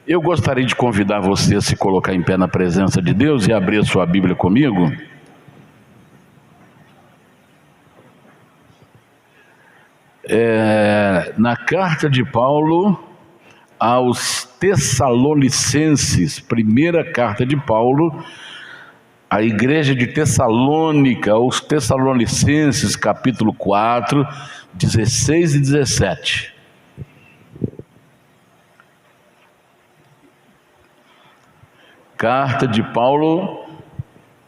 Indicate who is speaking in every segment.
Speaker 1: Eu gostaria de convidar você a se colocar em pé na presença de Deus e abrir a sua Bíblia comigo. Na carta de Paulo aos Tessalonicenses, primeira carta de Paulo, a igreja de Tessalônica, aos Tessalonicenses, capítulo 4, 16 e 17. Carta de Paulo,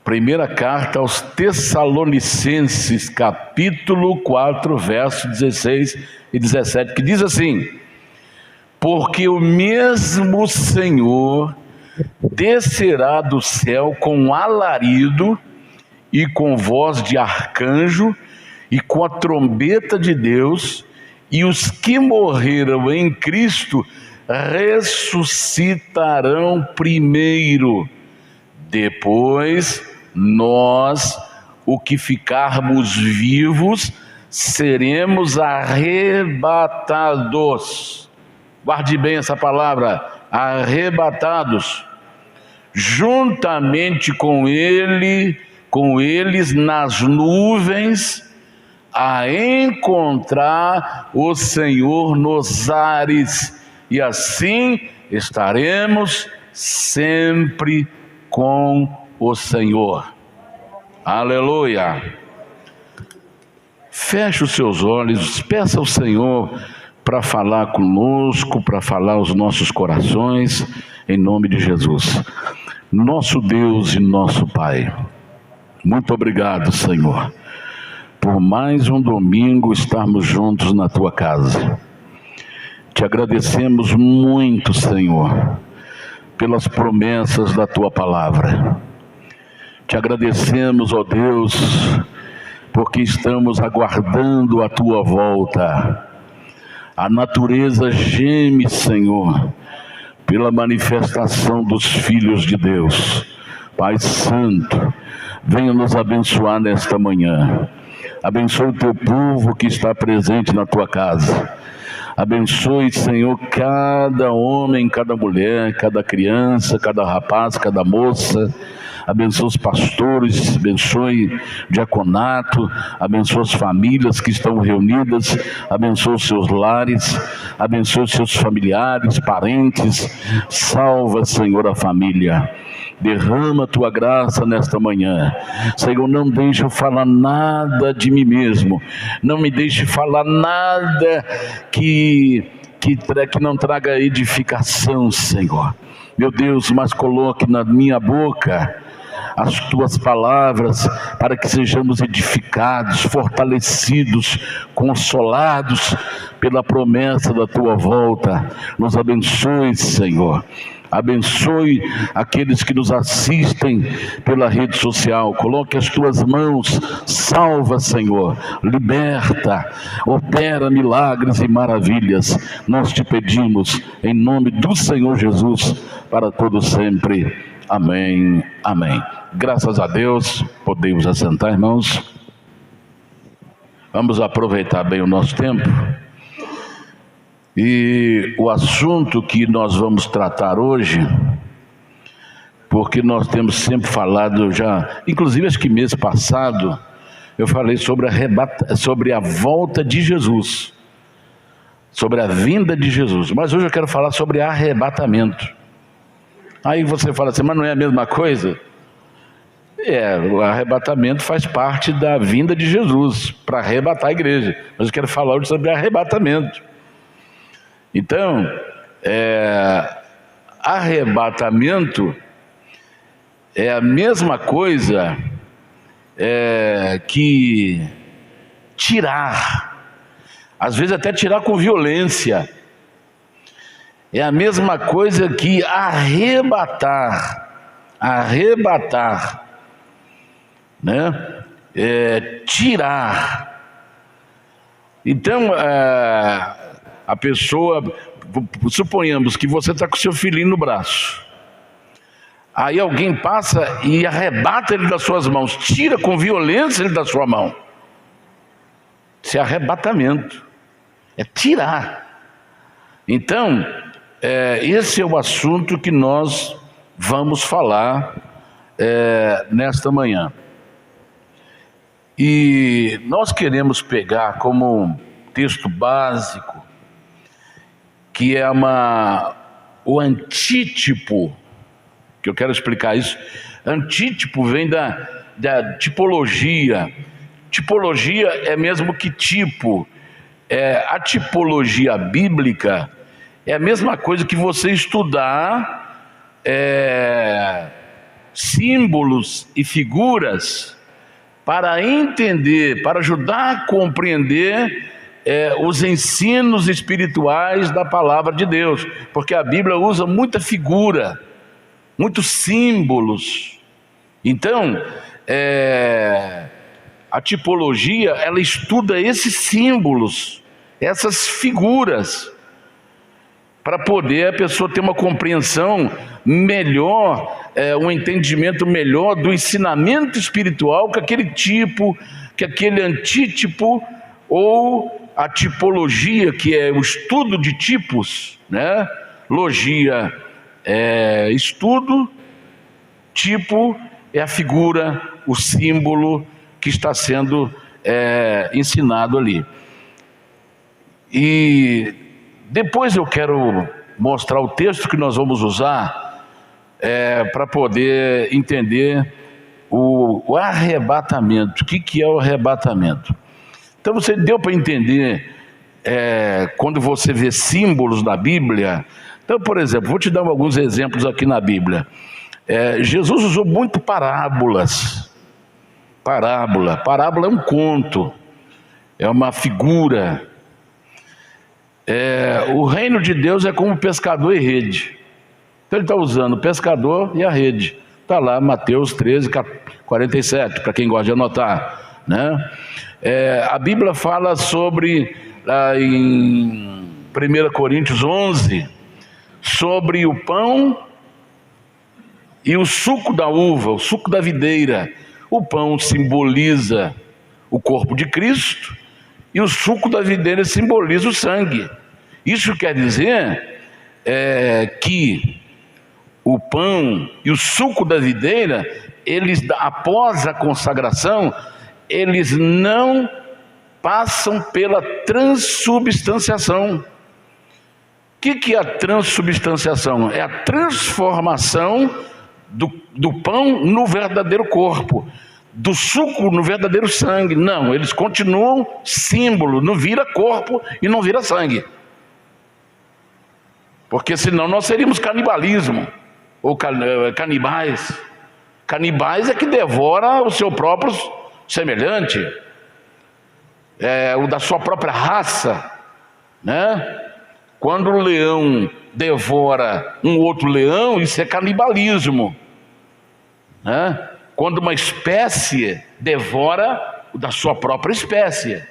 Speaker 1: primeira carta aos Tessalonicenses, capítulo 4, versos 16 e 17, que diz assim: porque o mesmo Senhor descerá do céu com alarido e com voz de arcanjo e com a trombeta de Deus, e os que morreram em Cristo ressuscitarão primeiro. Depois nós, o que ficarmos vivos, seremos arrebatados. Guarde bem essa palavra, arrebatados, juntamente com eles nas nuvens, a encontrar o Senhor nos ares, e assim estaremos sempre com o Senhor. Aleluia! Feche os seus olhos, peça ao Senhor para falar conosco, para falar aos nossos corações, em nome de Jesus. Nosso Deus e nosso Pai, muito obrigado, Senhor, por mais um domingo estarmos juntos na Tua casa. Te agradecemos muito, Senhor, pelas promessas da Tua palavra. Te agradecemos, ó Deus, porque estamos aguardando a Tua volta. A natureza geme, Senhor, pela manifestação dos filhos de Deus. Pai Santo, venha nos abençoar nesta manhã. Abençoe o Teu povo que está presente na Tua casa. Abençoe, Senhor, cada homem, cada mulher, cada criança, cada rapaz, cada moça. Abençoe os pastores, abençoe o diaconato, abençoe as famílias que estão reunidas, abençoe os seus lares, abençoe os seus familiares, parentes. Salva, Senhor, a família. Derrama a Tua graça nesta manhã. Senhor, não deixe eu falar nada de mim mesmo. Não me deixe falar nada que não traga edificação, Senhor. Meu Deus, mas coloque na minha boca as Tuas palavras, para que sejamos edificados, fortalecidos, consolados pela promessa da Tua volta. Nos abençoe, Senhor. Abençoe aqueles que nos assistem pela rede social. Coloque as Tuas mãos, salva, Senhor, liberta, opera milagres e maravilhas. Nós te pedimos em nome do Senhor Jesus, para todos sempre. Amém, amém. Graças a Deus, podemos assentar, irmãos. Vamos aproveitar bem o nosso tempo. E o assunto que nós vamos tratar hoje, porque nós temos sempre falado já, inclusive acho que mês passado, eu falei sobre a volta de Jesus, sobre a vinda de Jesus, mas hoje eu quero falar sobre arrebatamento. Aí você fala assim, mas não é a mesma coisa? O arrebatamento faz parte da vinda de Jesus, para arrebatar a igreja, mas eu quero falar hoje sobre arrebatamento. Então, arrebatamento é a mesma coisa que tirar, às vezes até tirar com violência. É a mesma coisa que arrebatar, né? Tirar. Então, a pessoa, suponhamos que você está com seu filhinho no braço, aí alguém passa e arrebata ele das suas mãos, tira com violência ele da sua mão. Isso é arrebatamento, é tirar. Então, esse é o assunto que nós vamos falar nesta manhã. E nós queremos pegar como texto básico, que é o antítipo, que eu quero explicar isso. Antítipo vem da tipologia. Tipologia é mesmo que tipo. A tipologia bíblica é a mesma coisa que você estudar símbolos e figuras para entender, para ajudar a compreender os ensinos espirituais da palavra de Deus, porque a Bíblia usa muita figura, muitos símbolos. Então, a tipologia, ela estuda esses símbolos, essas figuras, para poder a pessoa ter uma compreensão melhor, um entendimento melhor do ensinamento espiritual que aquele tipo, que aquele antítipo, ou a tipologia, que é o estudo de tipos, né? Logia é estudo, tipo é a figura, o símbolo que está sendo ensinado ali. E depois eu quero mostrar o texto que nós vamos usar para poder entender o arrebatamento. O que é o arrebatamento? Então você deu para entender quando você vê símbolos na Bíblia. Então, por exemplo, vou te dar alguns exemplos aqui na Bíblia. Jesus usou muito parábolas. Parábola é um conto, é uma figura. O reino de Deus é como pescador e rede. Então ele está usando o pescador e a rede. Está lá Mateus 13, 47, para quem gosta de anotar, né? A Bíblia fala sobre, em 1 Coríntios 11, sobre o pão e o suco da uva, o suco da videira. O pão simboliza o corpo de Cristo e o suco da videira simboliza o sangue. Isso quer dizer que o pão e o suco da videira, eles, após a consagração, eles não passam pela transubstanciação. O que é a transubstanciação? É a transformação do pão no verdadeiro corpo, do suco no verdadeiro sangue. Não, eles continuam símbolo, não vira corpo e não vira sangue. Porque senão nós seríamos canibalismo, ou canibais. Canibais é que devora o seu próprio semelhante, o da sua própria raça, né? Quando o leão devora um outro leão, isso é canibalismo, né? Quando uma espécie devora o da sua própria espécie.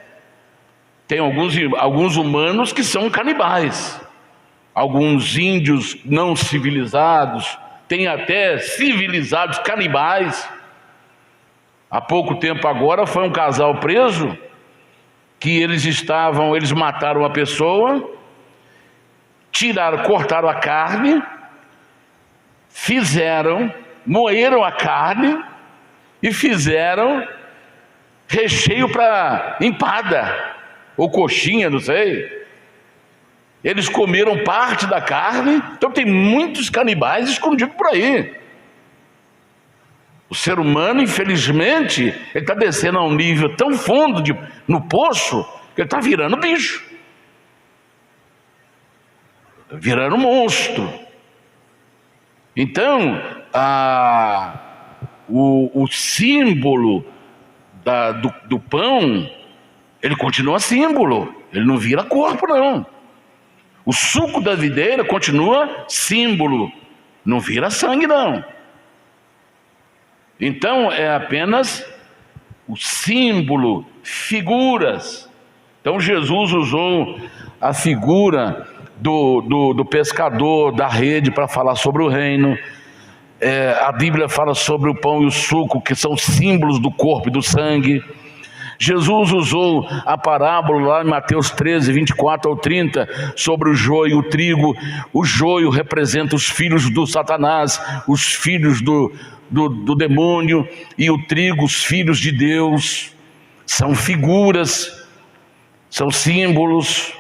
Speaker 1: Tem alguns humanos que são canibais, alguns índios não civilizados, tem até civilizados canibais. Há pouco tempo agora foi um casal preso, que eles mataram uma pessoa, cortaram a carne, moeram a carne e fizeram recheio para empada, ou coxinha, não sei. Eles comeram parte da carne, então tem muitos canibais escondidos por aí. O ser humano, infelizmente, ele está descendo a um nível tão fundo no poço, que ele está virando bicho, virando monstro. Então, o símbolo do pão, ele continua símbolo, ele não vira corpo, não. O suco da videira continua símbolo, não vira sangue, não. Então é apenas o símbolo, figuras. Então Jesus usou a figura do pescador, da rede, para falar sobre o reino. A Bíblia fala sobre o pão e o suco, que são símbolos do corpo e do sangue. Jesus usou a parábola lá em Mateus 13, 24 ao 30, sobre o joio e o trigo. O joio representa os filhos do Satanás, os filhos do demônio, e o trigo, os filhos de Deus. São figuras, são símbolos.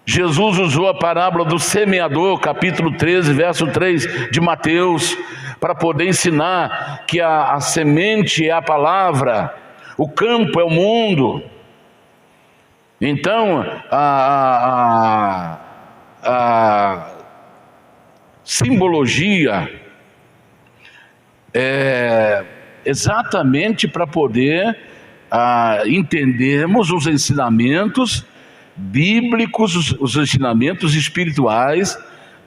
Speaker 1: Jesus usou a parábola do semeador, capítulo 13, verso 3 de Mateus, para poder ensinar que a semente é a palavra, o campo é o mundo. Então, a simbologia é exatamente para poder entendermos os ensinamentos bíblicos, os ensinamentos espirituais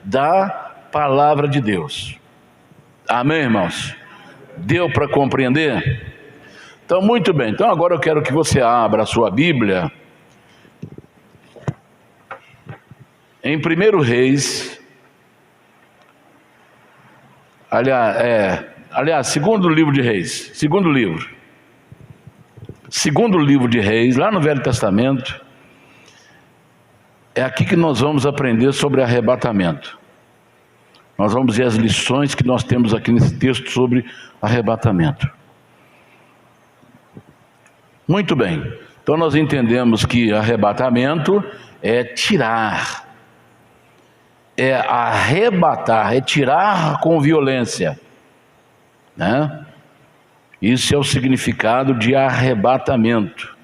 Speaker 1: da palavra de Deus. Amém, irmãos? Deu para compreender? Então, muito bem. Então, agora eu quero que você abra a sua Bíblia em 1 Reis, aliás, segundo livro de Reis, segundo livro de Reis, lá no Velho Testamento. É aqui que nós vamos aprender sobre arrebatamento. Nós vamos ver as lições que nós temos aqui nesse texto sobre arrebatamento. Muito bem. Então nós entendemos que arrebatamento é tirar, é arrebatar, é tirar com violência, né? Isso é o significado de arrebatamento.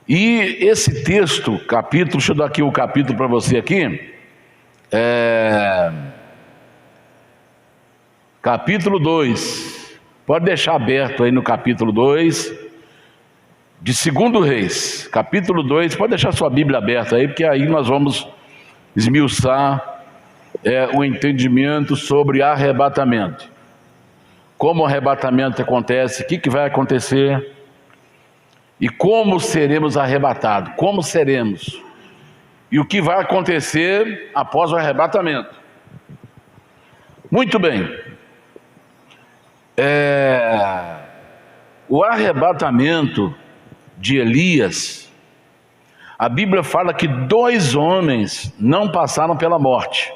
Speaker 1: E esse texto, capítulo, deixa eu dar aqui o capítulo para você aqui, capítulo 2, pode deixar aberto aí no capítulo 2, de 2 Reis, capítulo 2, pode deixar sua Bíblia aberta aí, porque aí nós vamos esmiuçar o entendimento sobre arrebatamento. Como o arrebatamento acontece, o que vai acontecer e como seremos arrebatados, como seremos e o que vai acontecer após o arrebatamento. Muito bem. O arrebatamento de Elias, a Bíblia fala que 2 homens não passaram pela morte.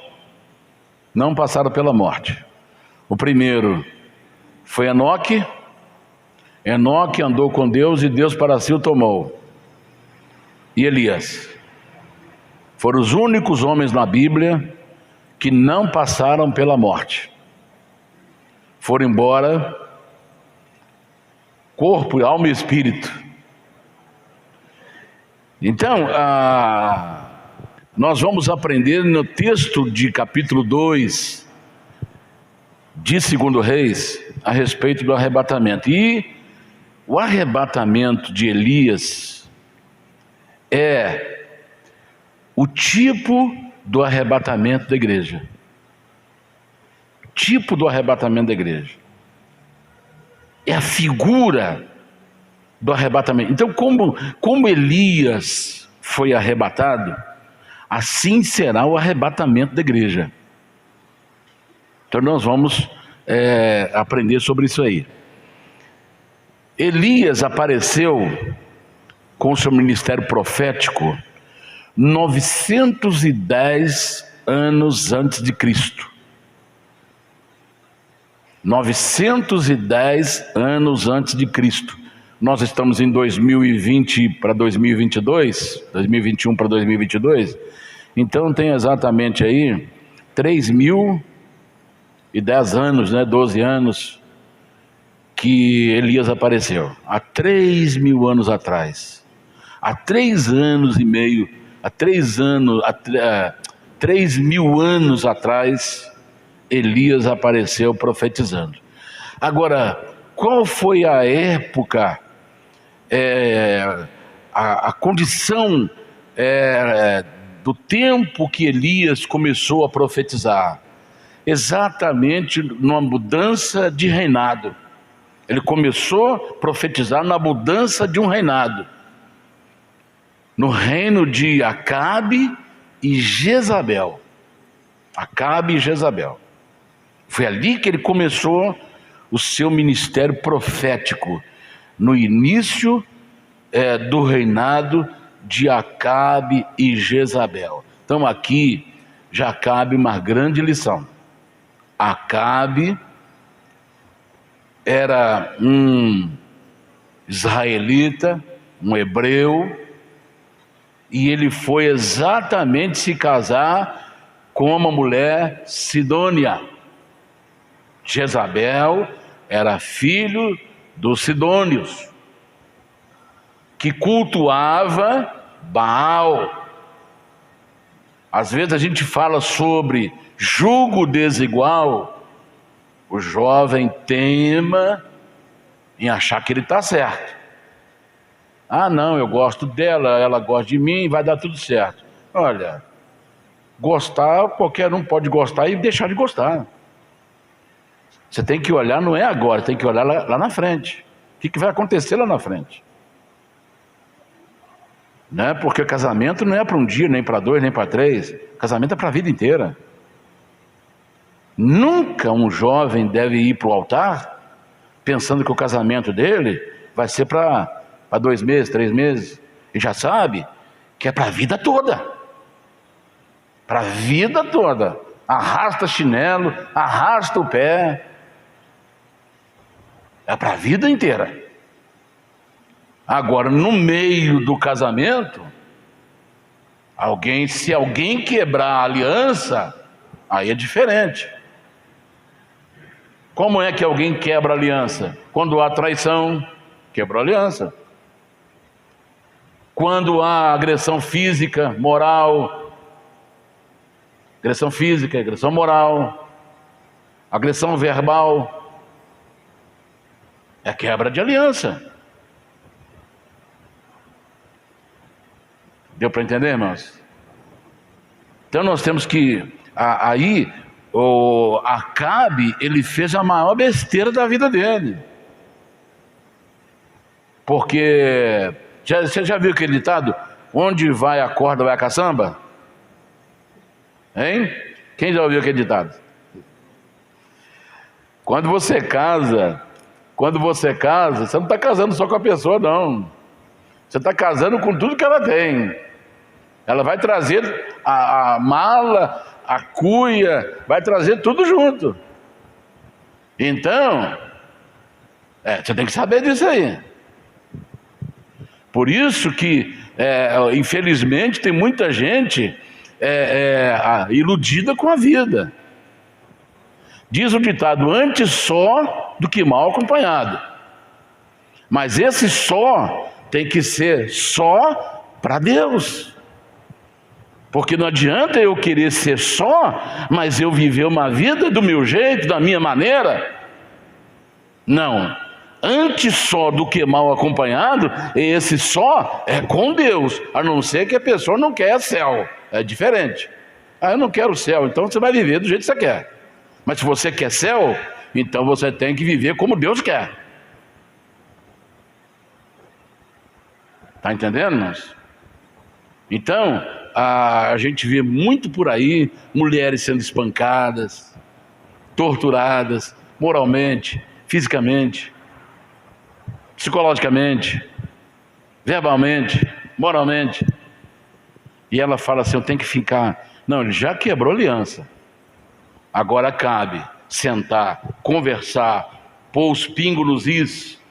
Speaker 1: Não passaram pela morte. O primeiro foi Enoque. Enoque andou com Deus e Deus para si o tomou. E Elias. Foram os únicos homens na Bíblia que não passaram pela morte. Foram embora, corpo, alma e espírito. Então, nós vamos aprender no texto de capítulo 2 de 2 Reis a respeito do arrebatamento. E o arrebatamento de Elias é o tipo do arrebatamento da igreja. Tipo do arrebatamento da igreja. É a figura do arrebatamento. Então, como Elias foi arrebatado, assim será o arrebatamento da igreja. Então nós vamos aprender sobre isso aí. Elias apareceu com o seu ministério profético 910 anos antes de Cristo. 910 anos antes de Cristo. Nós estamos em 2020 para 2022, 2021 para 2022. Então tem exatamente aí 3.010 anos, 12 anos que Elias apareceu. Há 3.000 anos atrás. Há 3 anos e meio, 3.000 anos atrás, Elias apareceu profetizando. Agora, qual foi a época, a condição do tempo que Elias começou a profetizar? Exatamente numa mudança de reinado. Ele começou a profetizar na mudança de um reinado. No reino de Acabe e Jezabel. Acabe e Jezabel. Foi ali que ele começou o seu ministério profético. no início do reinado de Acabe e Jezabel. Então aqui já cabe uma grande lição. Acabe era um israelita, um hebreu, e ele foi exatamente se casar com uma mulher sidônia. Jezabel era filho dos sidônios, que cultuava Baal. Às vezes a gente fala sobre jugo desigual, o jovem teima em achar que ele está certo. Ah, não, eu gosto dela, ela gosta de mim, vai dar tudo certo. Olha, gostar, qualquer um pode gostar e deixar de gostar. Você tem que olhar, não é agora, tem que olhar lá na frente. O que vai acontecer lá na frente? Né? Porque casamento não é para um dia, nem para 2, nem para 3. Casamento é para a vida inteira. Nunca um jovem deve ir para o altar pensando que o casamento dele vai ser para 2 meses, 3 meses. E já sabe que é para a vida toda. Para a vida toda. Arrasta chinelo, arrasta o pé. É para a vida inteira. Agora, no meio do casamento, se alguém quebrar a aliança, aí é diferente. Como é que alguém quebra a aliança? Quando há traição, quebrou a aliança. Quando há agressão física, moral, agressão física, agressão moral, agressão verbal, é quebra de aliança. Deu para entender, irmãos? Então nós temos que... Aí, o Acabe, ele fez a maior besteira da vida dele. Porque... Você já viu aquele ditado? Onde vai a corda, vai a caçamba? Hein? Quem já ouviu aquele ditado? Quando você casa, você não está casando só com a pessoa, não. Você está casando com tudo que ela tem. Ela vai trazer a mala, a cuia, vai trazer tudo junto. Então, você tem que saber disso aí. Por isso que, infelizmente, tem muita gente iludida com a vida. Diz o ditado, antes só do que mal acompanhado. Mas esse só tem que ser só para Deus. Porque não adianta eu querer ser só, mas eu viver uma vida do meu jeito, da minha maneira. Não. Antes só do que mal acompanhado, esse só é com Deus. A não ser que a pessoa não quer céu. É diferente. Eu não quero céu, então você vai viver do jeito que você quer. Mas se você quer céu, então você tem que viver como Deus quer. Está entendendo, irmãos? Então, a gente vê muito por aí mulheres sendo espancadas, torturadas, moralmente, fisicamente, psicologicamente, verbalmente, moralmente. E ela fala assim, eu tenho que ficar... Não, ele já quebrou a aliança. Agora cabe sentar, conversar, pôr os pingos nos is,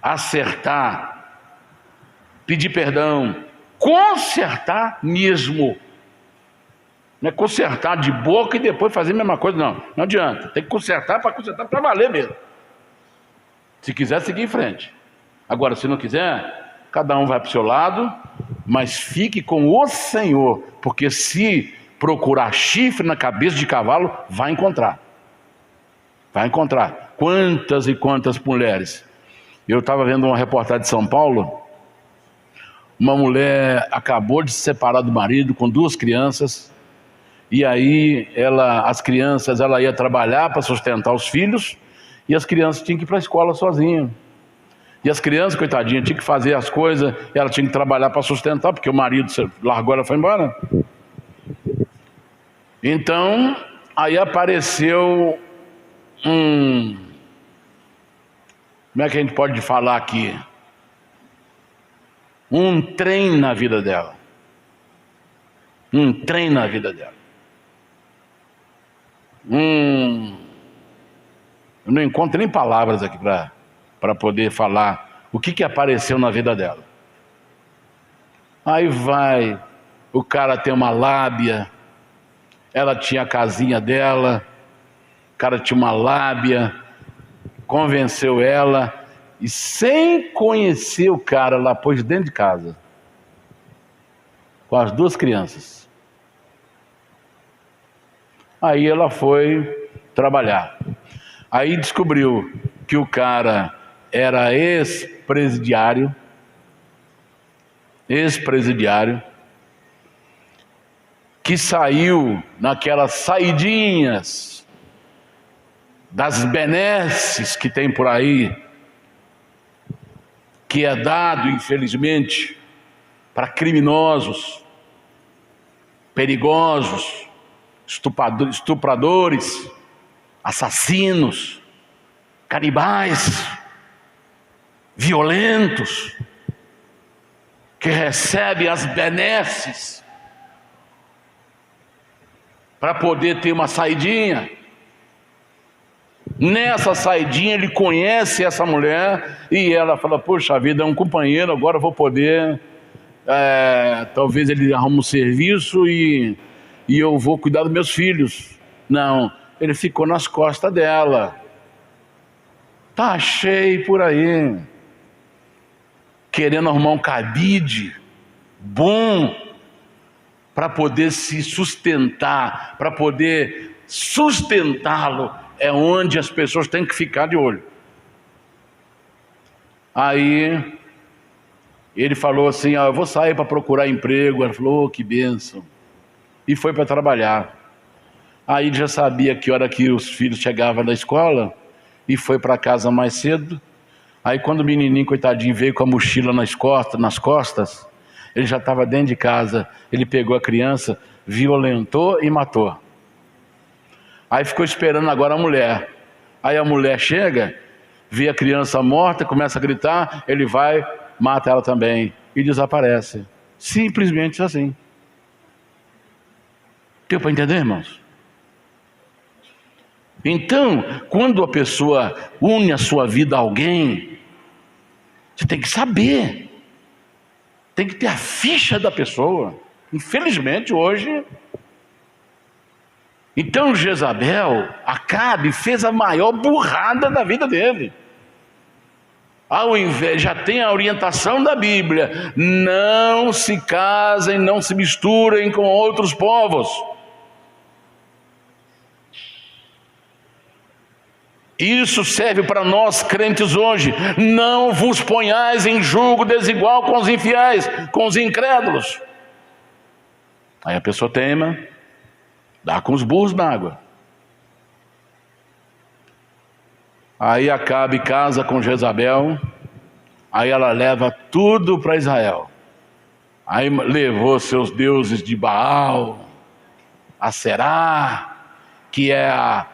Speaker 1: acertar, pedir perdão, consertar mesmo. Não é consertar de boca e depois fazer a mesma coisa, não. Não adianta. Tem que consertar para valer mesmo. Se quiser, seguir em frente. Agora, se não quiser, cada um vai para o seu lado, mas fique com o Senhor, porque se procurar chifre na cabeça de cavalo, vai encontrar. Vai encontrar. Quantas e quantas mulheres. Eu estava vendo uma reportagem de São Paulo, uma mulher acabou de se separar do marido com 2 crianças, e aí as crianças, ela ia trabalhar para sustentar os filhos, e as crianças tinham que ir para a escola sozinhas. E as crianças, coitadinhas, tinham que fazer as coisas, ela tinha que trabalhar para sustentar, porque o marido largou ela e foi embora. Então, aí apareceu como é que a gente pode falar aqui? Um trem na vida dela. Um trem na vida dela. Eu não encontro nem palavras aqui para poder falar o que apareceu na vida dela. Aí vai, o cara tem uma lábia, ela tinha a casinha dela, o cara tinha uma lábia, convenceu ela, e sem conhecer o cara, ela pôs dentro de casa, com as 2 crianças. Aí ela foi trabalhar. Aí descobriu que o cara era ex-presidiário, que saiu naquelas saidinhas das benesses que tem por aí, que é dado, infelizmente, para criminosos, perigosos, estupradores, assassinos, canibais, violentos, que recebe as benesses para poder ter uma saidinha. Nessa saidinha ele conhece essa mulher e ela fala: poxa vida, é um companheiro, agora eu vou poder, talvez ele arrume um serviço e eu vou cuidar dos meus filhos. Não, ele ficou nas costas dela. Tá cheio por aí, querendo arrumar um cabide bom para poder se sustentar, para poder sustentá-lo. É onde as pessoas têm que ficar de olho. Aí ele falou assim: eu vou sair para procurar emprego. Ela falou: que bênção. E foi para trabalhar. Aí ele já sabia que hora que os filhos chegavam da escola e foi para casa mais cedo. Aí quando o menininho, coitadinho, veio com a mochila nas costas, ele já estava dentro de casa. Ele pegou a criança, violentou e matou. Aí ficou esperando agora a mulher. Aí a mulher chega, vê a criança morta, começa a gritar, ele vai, mata ela também e desaparece. Simplesmente assim. Deu para entender, irmãos? Então, quando a pessoa une a sua vida a alguém, você tem que saber, tem que ter a ficha da pessoa. Infelizmente hoje. Então Jezabel, Acabe, fez a maior burrada da vida dele. Ao invés, já tem a orientação da Bíblia: não se casem, não se misturem com outros povos. Isso serve para nós crentes hoje. Não vos ponhais em julgo desigual com os infiéis, com os incrédulos. Aí a pessoa teima, dá com os burros na água. Aí Acabe casa com Jezabel. Aí ela leva tudo para Israel. Aí levou seus deuses de Baal, a Será, que é a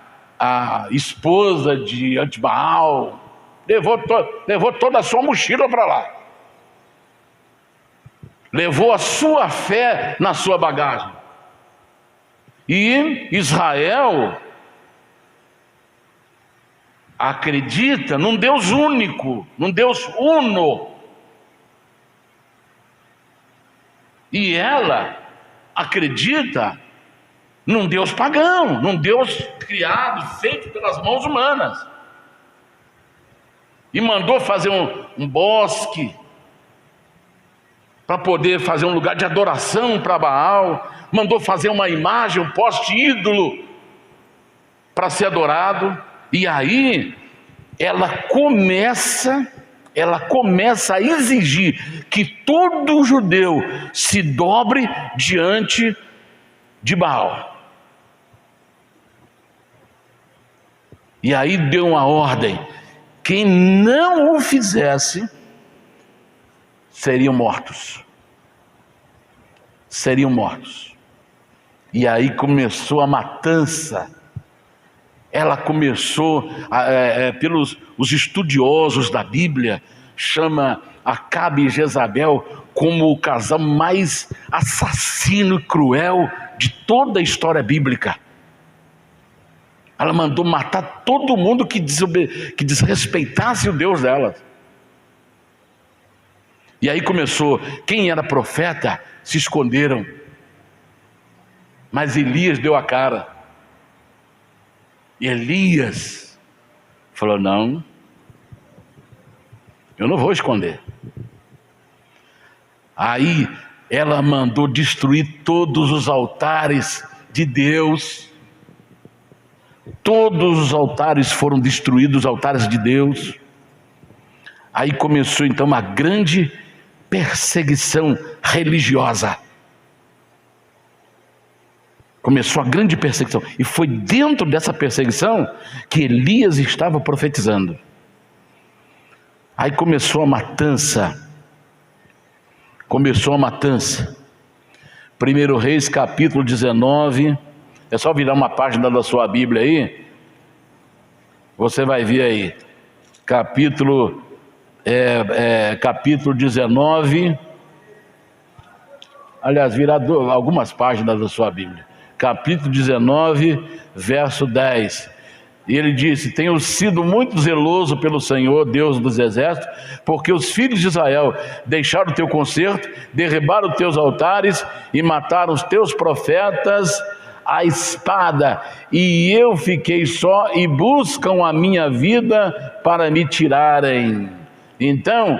Speaker 1: esposa de Antibaal. Levou toda a sua mochila para lá. Levou a sua fé na sua bagagem. E Israel acredita num Deus único, num Deus uno. E ela acredita num Deus pagão, num Deus criado, feito pelas mãos humanas. E mandou fazer um bosque para poder fazer um lugar de adoração para Baal. Mandou fazer uma imagem, um poste ídolo para ser adorado. E aí ela começa a exigir que todo judeu se dobre diante de Baal. E aí deu uma ordem: quem não o fizesse seriam mortos. Seriam mortos. E aí começou a matança. ela começou, pelos os estudiosos da Bíblia, chama Acabe e Jezabel como o casal mais assassino e cruel de toda a história bíblica. Ela mandou matar todo mundo que desrespeitasse o Deus dela. E aí começou, quem era profeta se esconderam, mas Elias deu a cara. E Elias falou: não, eu não vou esconder. Aí ela mandou destruir todos os altares de Deus. Todos os altares foram destruídos, os altares de Deus. Aí começou então uma grande perseguição religiosa. Começou a grande perseguição. E foi dentro dessa perseguição que Elias estava profetizando. Aí começou a matança. Começou a matança. 1 Reis capítulo 19. É só virar uma página da sua Bíblia aí. Você vai ver aí. Capítulo 19. Aliás, virar algumas páginas da sua Bíblia. Capítulo 19, verso 10. E ele disse: tenho sido muito zeloso pelo Senhor, Deus dos exércitos, porque os filhos de Israel deixaram o teu concerto, derribaram os teus altares e mataram os teus profetas à espada, e eu fiquei só e buscam a minha vida para me tirarem. Então,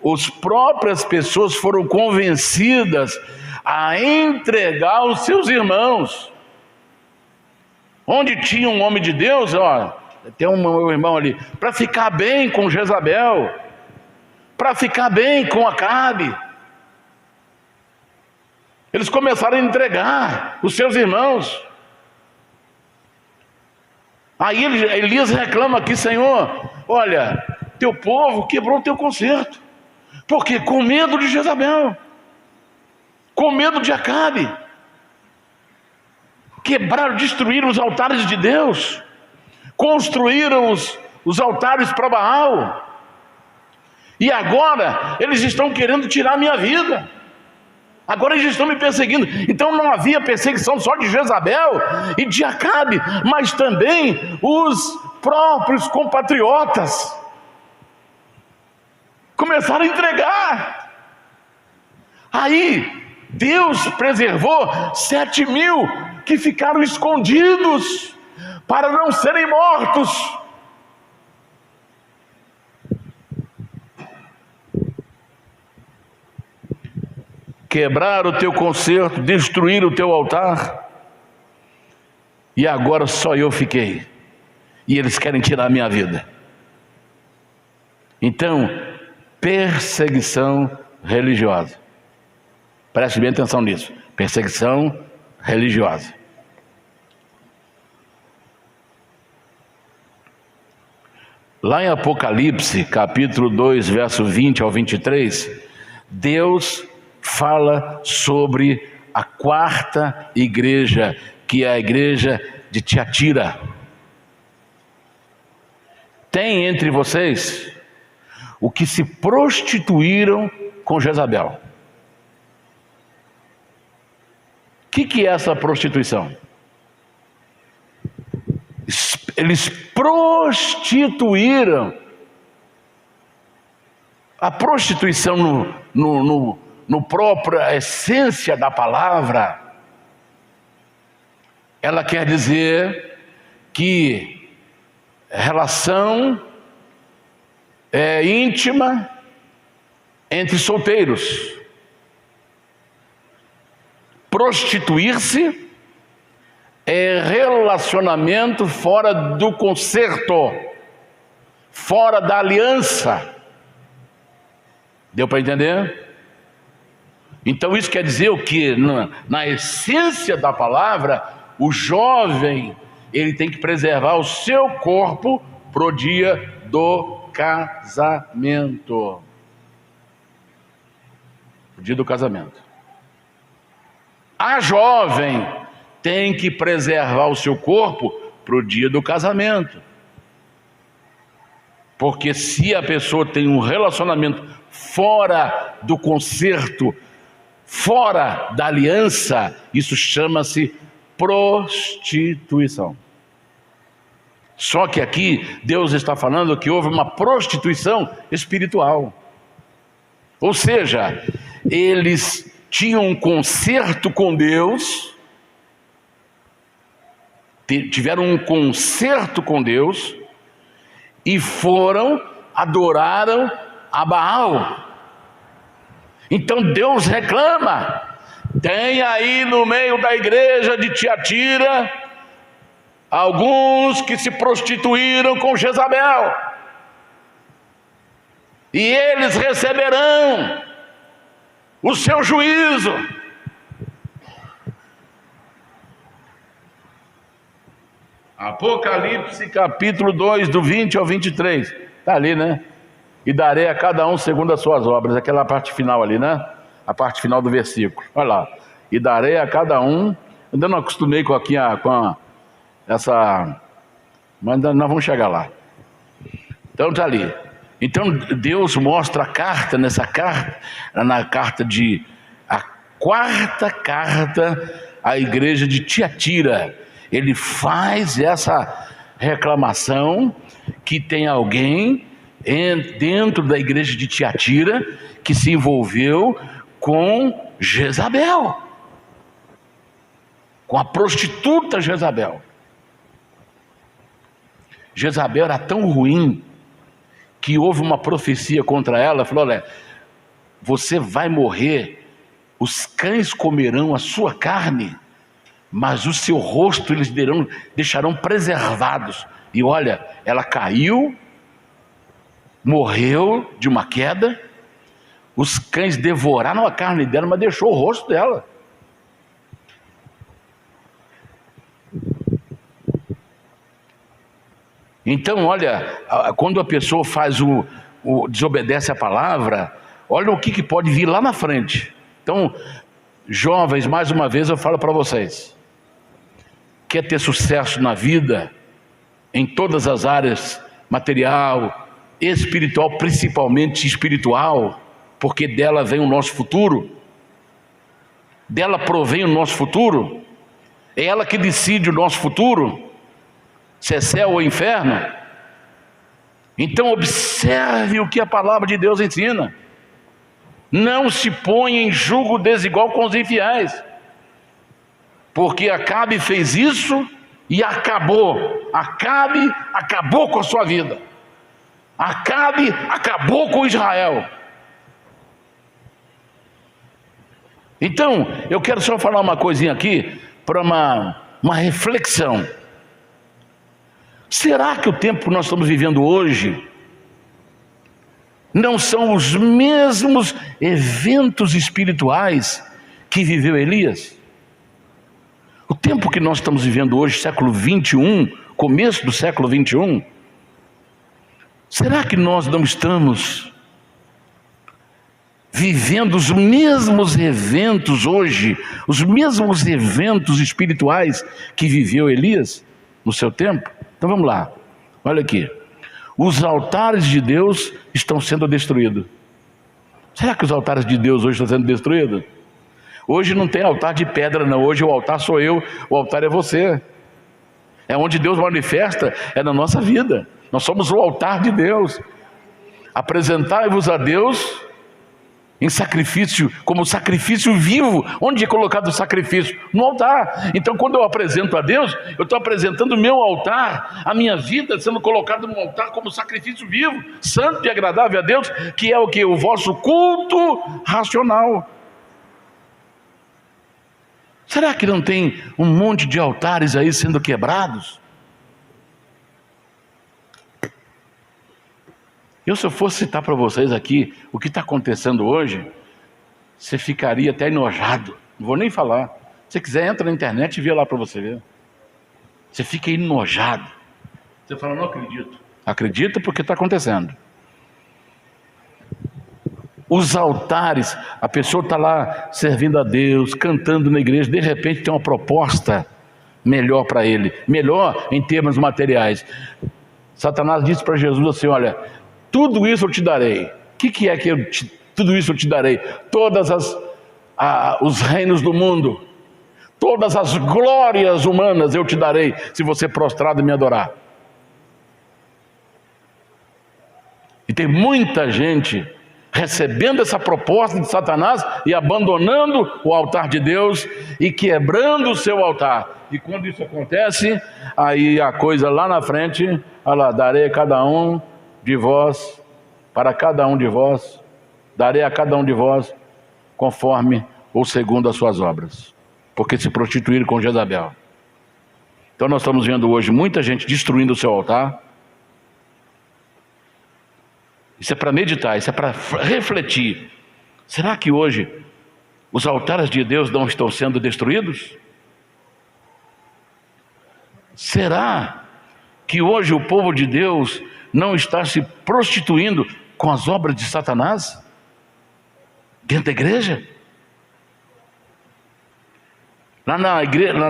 Speaker 1: as próprias pessoas foram convencidas a entregar os seus irmãos. Onde tinha um homem de Deus, tem meu irmão ali, para ficar bem com Jezabel, para ficar bem com Acabe. Eles começaram a entregar os seus irmãos. Aí Elias reclama aqui: Senhor, olha, teu povo quebrou o teu concerto. Por quê? Com medo de Jezabel, com medo de Acabe. Quebraram, destruíram os altares de Deus, construíram os altares para Baal, e agora eles estão querendo tirar a minha vida. Agora eles estão me perseguindo. Então não havia perseguição só de Jezabel e de Acabe, mas também os próprios compatriotas começaram a entregar. Aí Deus preservou 7.000 que ficaram escondidos para não serem mortos. Quebraram o teu concerto, destruíram o teu altar, e agora só eu fiquei, e eles querem tirar a minha vida. Então, perseguição religiosa. Preste bem atenção nisso. Perseguição religiosa. Lá em Apocalipse, capítulo 2, verso 20 ao 23, Deus fala sobre a quarta igreja, que é a igreja de Tiatira. Tem entre vocês o que se prostituíram com Jezabel. O que é essa prostituição? Eles prostituíram. A prostituição no própria essência da palavra, ela quer dizer que relação íntima entre solteiros. Prostituir-se é relacionamento fora do concerto, fora da aliança. Deu para entender? Então isso quer dizer o que? Na essência da palavra, o jovem, ele tem que preservar o seu corpo pro dia do casamento. O dia do casamento. A jovem tem que preservar o seu corpo para o dia do casamento. Porque se a pessoa tem um relacionamento fora do concerto, fora da aliança, isso chama-se prostituição. Só que aqui Deus está falando que houve uma prostituição espiritual. Ou seja, eles tinham um concerto com Deus, tiveram um concerto com Deus e adoraram a Baal. Então Deus reclama. Tem aí no meio da igreja de Tiatira alguns que se prostituíram com Jezabel, e eles receberão o seu juízo. Apocalipse capítulo 2, do 20 ao 23, está ali, né? E darei a cada um segundo as suas obras, aquela parte final ali, né? A parte final do versículo, olha lá. E darei a cada um, ainda não acostumei com essa, mas nós vamos chegar lá. Então está ali. Então Deus mostra a carta, na carta a quarta carta à igreja de Tiatira. Ele faz essa reclamação que tem alguém dentro da igreja de Tiatira que se envolveu com Jezabel, com a prostituta Jezabel. Jezabel era tão ruim que houve uma profecia contra ela. Falou: olha, você vai morrer, os cães comerão a sua carne, mas o seu rosto eles deixarão preservados. E olha, ela caiu, morreu de uma queda, os cães devoraram a carne dela, mas deixou o rosto dela. Então olha, quando a pessoa desobedece a palavra, olha o que pode vir lá na frente. Então, jovens, mais uma vez eu falo para vocês: quer ter sucesso na vida, em todas as áreas, material, espiritual, principalmente espiritual, porque dela vem o nosso futuro, dela provém o nosso futuro, é ela que decide o nosso futuro, se é céu ou inferno. Então observe o que a palavra de Deus ensina: não se ponha em julgo desigual com os infiéis, porque Acabe fez isso e acabou. Acabe acabou com a sua vida, Acabe acabou com Israel. Então eu quero só falar uma coisinha aqui para uma reflexão. Será que o tempo que nós estamos vivendo hoje não são os mesmos eventos espirituais que viveu Elias? O tempo que nós estamos vivendo hoje, século 21, começo do século 21, será que nós não estamos vivendo os mesmos eventos hoje, os mesmos eventos espirituais que viveu Elias no seu tempo? Então vamos lá, olha aqui: os altares de Deus estão sendo destruídos. Será que os altares de Deus hoje estão sendo destruídos? Hoje não tem altar de pedra não, hoje o altar sou eu, o altar é você. É onde Deus manifesta, é na nossa vida. Nós somos o altar de Deus. Apresentai-vos a Deus em sacrifício, como sacrifício vivo. Onde é colocado o sacrifício? No altar. Então quando eu apresento a Deus, eu estou apresentando o meu altar, a minha vida sendo colocada no altar como sacrifício vivo, santo e agradável a Deus, que é o que? O vosso culto racional. Será que não tem um monte de altares aí sendo quebrados? Se eu fosse citar para vocês aqui o que está acontecendo hoje, você ficaria até enojado. Não vou nem falar. Se você quiser, entra na internet e vê lá para você ver. Você fica enojado. Você fala: não acredito. Acredita porque está acontecendo. Os altares, a pessoa está lá servindo a Deus, cantando na igreja, de repente tem uma proposta melhor para ele, melhor em termos materiais. Satanás disse para Jesus assim: olha, tudo isso eu te darei. O que é que tudo isso eu te darei? Todas os reinos do mundo, todas as glórias humanas eu te darei, se você prostrado me adorar. E tem muita gente recebendo essa proposta de Satanás e abandonando o altar de Deus e quebrando o seu altar. E quando isso acontece, aí a coisa lá na frente, olha lá, darei a cada um de vós, para cada um de vós, darei a cada um de vós, conforme ou segundo as suas obras, porque se prostituíram com Jezabel. Então nós estamos vendo hoje muita gente destruindo o seu altar. Isso é para meditar, isso é para refletir. Será que hoje os altares de Deus não estão sendo destruídos? Será que hoje o povo de Deus não está se prostituindo com as obras de Satanás dentro da igreja? Lá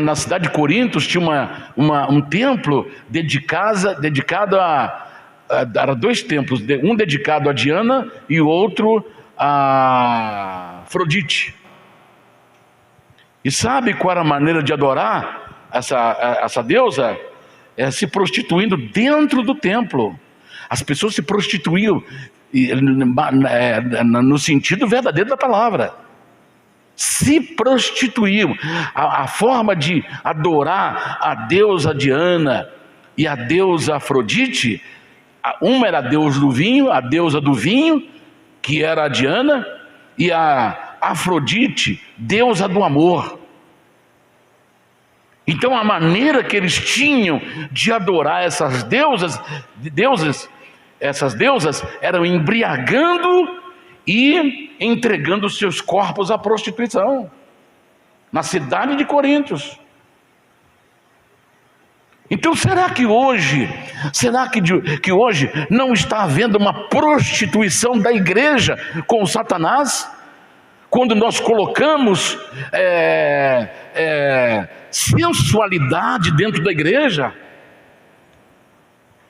Speaker 1: na cidade de Corinto tinha um templo dedicado a eram dois templos, um dedicado a Diana e o outro a Afrodite. E sabe qual era a maneira de adorar essa deusa? Se prostituindo dentro do templo. As pessoas se prostituíam no sentido verdadeiro da palavra. Se prostituíam. A forma de adorar a deusa Diana e a deusa Afrodite, uma era a deusa do vinho, que era a Diana, e a Afrodite, deusa do amor. Então a maneira que eles tinham de adorar essas deusas eram embriagando e entregando seus corpos à prostituição, na cidade de Corinto. Então será que hoje não está havendo uma prostituição da igreja com Satanás? Quando nós colocamos sensualidade dentro da igreja,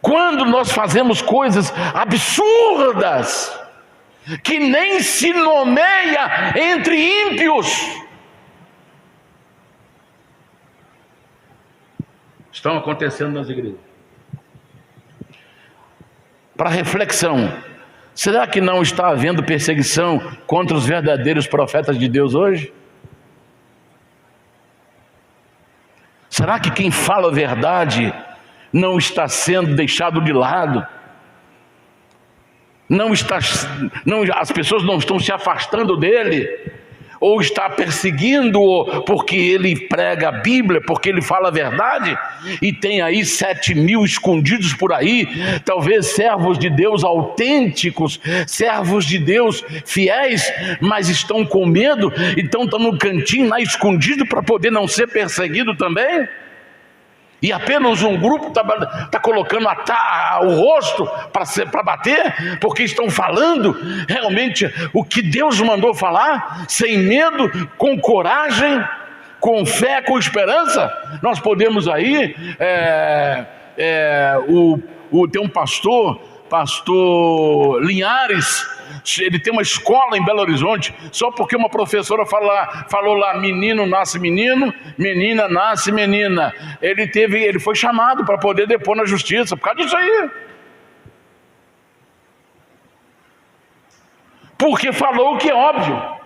Speaker 1: quando nós fazemos coisas absurdas, que nem se nomeia entre ímpios, estão acontecendo nas igrejas. Para reflexão, será que não está havendo perseguição contra os verdadeiros profetas de Deus hoje? Será que quem fala a verdade não está sendo deixado de lado? As pessoas não estão se afastando dele? Ou está perseguindo-o porque ele prega a Bíblia, porque ele fala a verdade, e tem aí 7.000 escondidos por aí, talvez servos de Deus autênticos, servos de Deus fiéis, mas estão com medo, então estão no cantinho lá escondido para poder não ser perseguido também? E apenas um grupo está colocando o rosto para bater, porque estão falando realmente o que Deus mandou falar, sem medo, com coragem, com fé, com esperança. Nós podemos aí, tem um pastor Linhares, ele tem uma escola em Belo Horizonte, só porque uma professora falou lá, menino nasce menino, menina nasce menina. Ele foi chamado para poder depor na justiça, por causa disso aí. Porque falou o que é óbvio.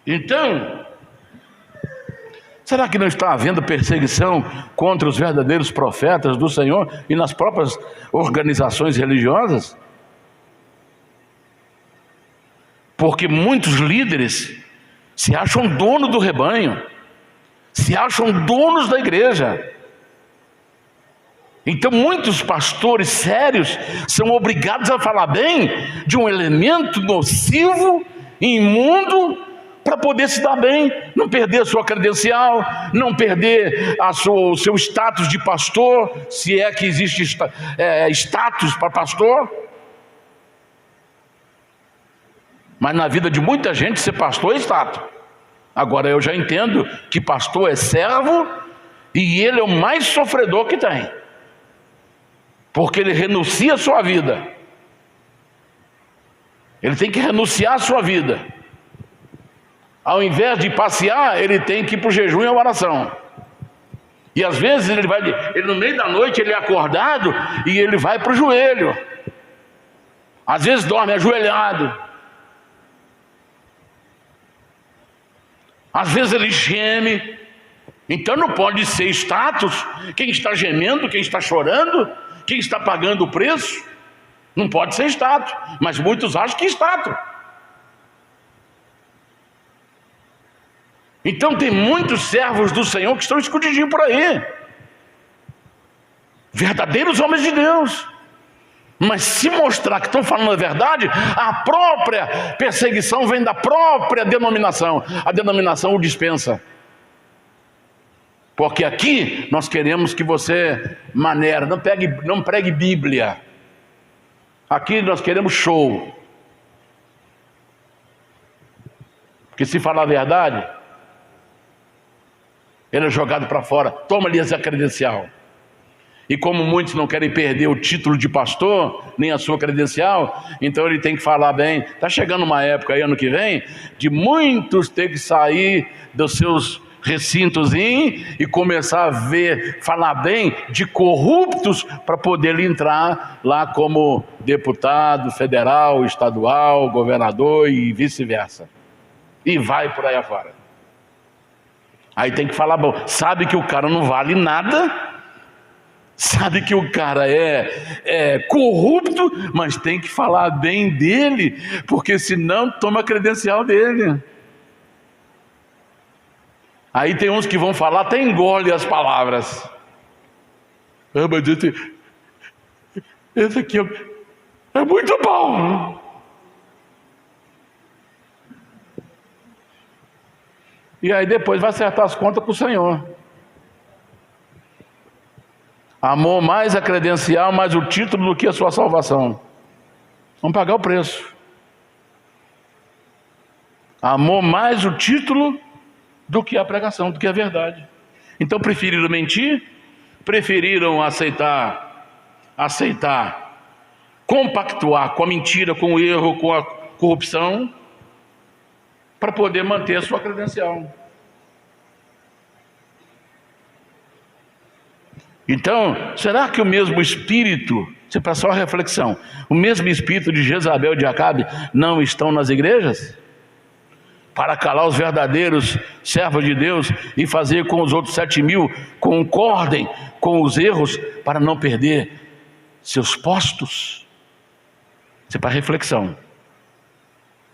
Speaker 1: Então, será que não está havendo perseguição contra os verdadeiros profetas do Senhor e nas próprias organizações religiosas? Porque muitos líderes se acham donos do rebanho, se acham donos da igreja. Então muitos pastores sérios são obrigados a falar bem de um elemento nocivo, imundo, para poder se dar bem, não perder a sua credencial, não perder o seu status de pastor, se é que existe status para pastor. Mas na vida de muita gente, ser pastor é status. Agora eu já entendo que pastor é servo e ele é o mais sofredor que tem, porque ele renuncia a sua vida. Ele tem que renunciar a sua vida. Ao invés de passear, ele tem que ir para o jejum e a oração. E às vezes ele no meio da noite ele é acordado e ele vai para o joelho. Às vezes dorme ajoelhado. Às vezes ele geme. Então não pode ser status quem está gemendo, quem está chorando, quem está pagando o preço. Não pode ser status, mas muitos acham que é status. Então tem muitos servos do Senhor que estão escondidinhos por aí, verdadeiros homens de Deus, mas se mostrar que estão falando a verdade, a própria perseguição vem da própria denominação. A denominação o dispensa, porque aqui nós queremos que você não pregue Bíblia. Aqui nós queremos show, porque se falar a verdade, ele é jogado para fora. Toma-lhe essa credencial. E como muitos não querem perder o título de pastor, nem a sua credencial, então ele tem que falar bem. Está chegando uma época aí, ano que vem, de muitos ter que sair dos seus recintos e começar a falar bem de corruptos para poder entrar lá como deputado federal, estadual, governador e vice-versa. E vai por aí afora. Aí tem que falar bom. Sabe que o cara não vale nada, sabe que o cara é corrupto, mas tem que falar bem dele, porque senão toma a credencial dele. Aí tem uns que vão falar, até engole as palavras. Mas esse aqui é muito bom. E aí depois vai acertar as contas com o Senhor. Amou mais a credencial, mais o título do que a sua salvação. Vamos pagar o preço. Amou mais o título do que a pregação, do que a verdade. Então preferiram mentir, preferiram aceitar, compactuar com a mentira, com o erro, com a corrupção, para poder manter a sua credencial. Então, será que o mesmo espírito, se para só reflexão, o mesmo espírito de Jezabel e de Acabe não estão nas igrejas? Para calar os verdadeiros servos de Deus e fazer com os outros 7.000 concordem com os erros para não perder seus postos? Isso é para reflexão,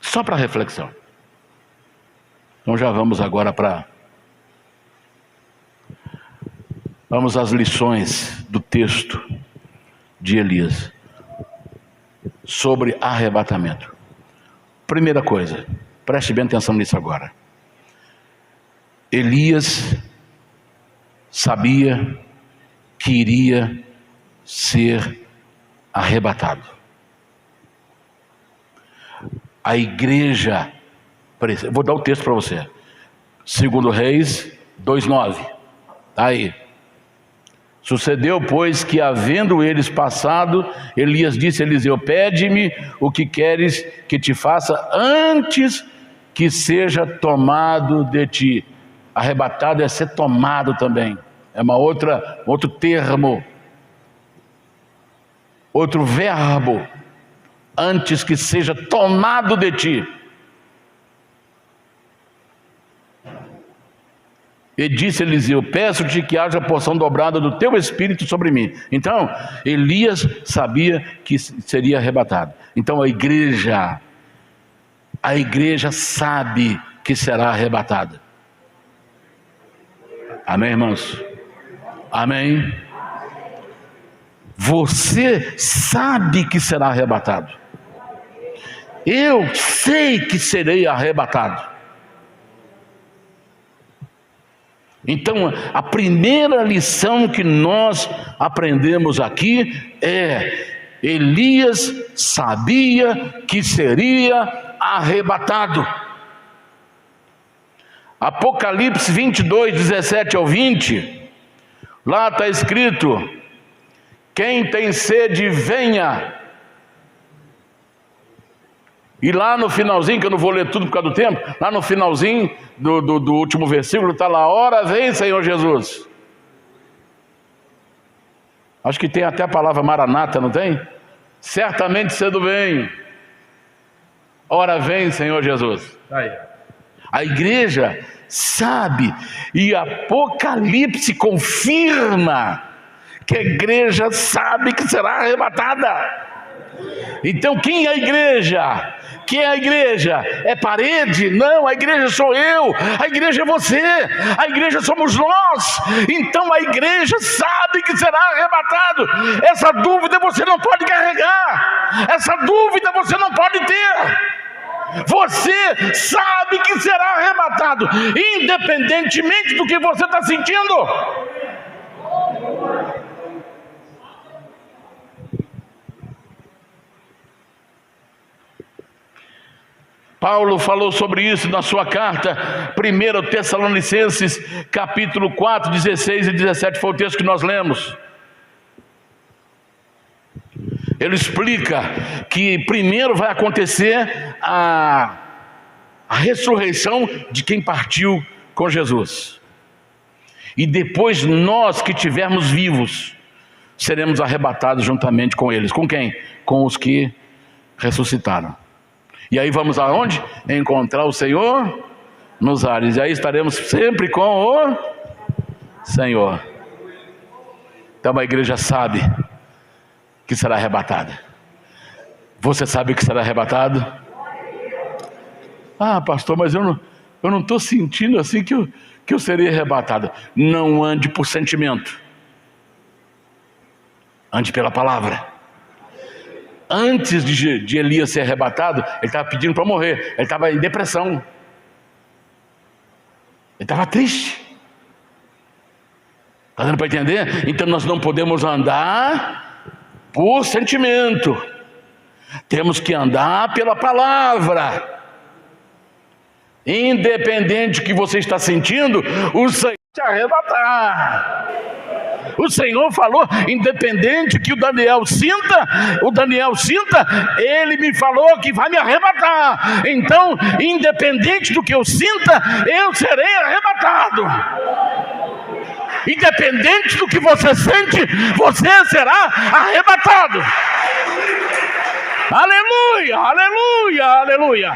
Speaker 1: só para reflexão. Então já vamos agora vamos às lições do texto de Elias sobre arrebatamento. Primeira coisa, preste bem atenção nisso agora. Elias sabia que iria ser arrebatado. A igreja, vou dar o texto para você. 2 Reis 2:9. Está aí. Sucedeu, pois, que havendo eles passado, Elias disse a Eliseu: pede-me o que queres que te faça antes que seja tomado de ti. Arrebatado é ser tomado também. É outro termo, outro verbo. Antes que seja tomado de ti. E disse Eliseu: peço-te que haja porção dobrada do teu espírito sobre mim. Então, Elias sabia que seria arrebatado. Então a igreja sabe que será arrebatada. Amém, irmãos? Amém? Você sabe que será arrebatado. Eu sei que serei arrebatado. Então, a primeira lição que nós aprendemos aqui é: Elias sabia que seria arrebatado. Apocalipse 22, 17 ao 20, lá está escrito: quem tem sede, venha. E lá no finalzinho, que eu não vou ler tudo por causa do tempo, lá no finalzinho do último versículo está lá: ora vem, Senhor Jesus. Acho que tem até a palavra maranata, não tem? Certamente cedo vem. Ora vem, Senhor Jesus. Aí. A igreja sabe, e Apocalipse confirma que a igreja sabe que será arrebatada. Então quem é a igreja? Quem é a igreja? É parede? Não, a igreja sou eu, a igreja é você, a igreja somos nós. Então a igreja sabe que será arrebatado. Essa dúvida você não pode carregar, essa dúvida você não pode ter. Você sabe que será arrebatado, independentemente do que você está sentindo. Paulo falou sobre isso na sua carta, 1 Tessalonicenses, capítulo 4, 16 e 17, foi o texto que nós lemos. Ele explica que primeiro vai acontecer a ressurreição de quem partiu com Jesus. E depois nós que estivermos vivos, seremos arrebatados juntamente com eles. Com quem? Com os que ressuscitaram. E aí vamos aonde? Encontrar o Senhor nos ares. E aí estaremos sempre com o Senhor. Então a igreja sabe que será arrebatada. Você sabe que será arrebatado? Ah, pastor, mas eu não estou sentindo assim que eu serei arrebatado. Não ande por sentimento. Ande pela palavra. Antes de Elias ser arrebatado, ele estava pedindo para morrer. Ele estava em depressão. Ele estava triste. Está dando para entender? Então nós não podemos andar por sentimento. Temos que andar pela palavra. Independente do que você está sentindo, o Senhor te arrebatar. O Senhor falou, independente que o Daniel sinta, ele me falou que vai me arrebatar. Então, independente do que eu sinta, eu serei arrebatado. Independente do que você sente, você será arrebatado. Aleluia, aleluia, aleluia.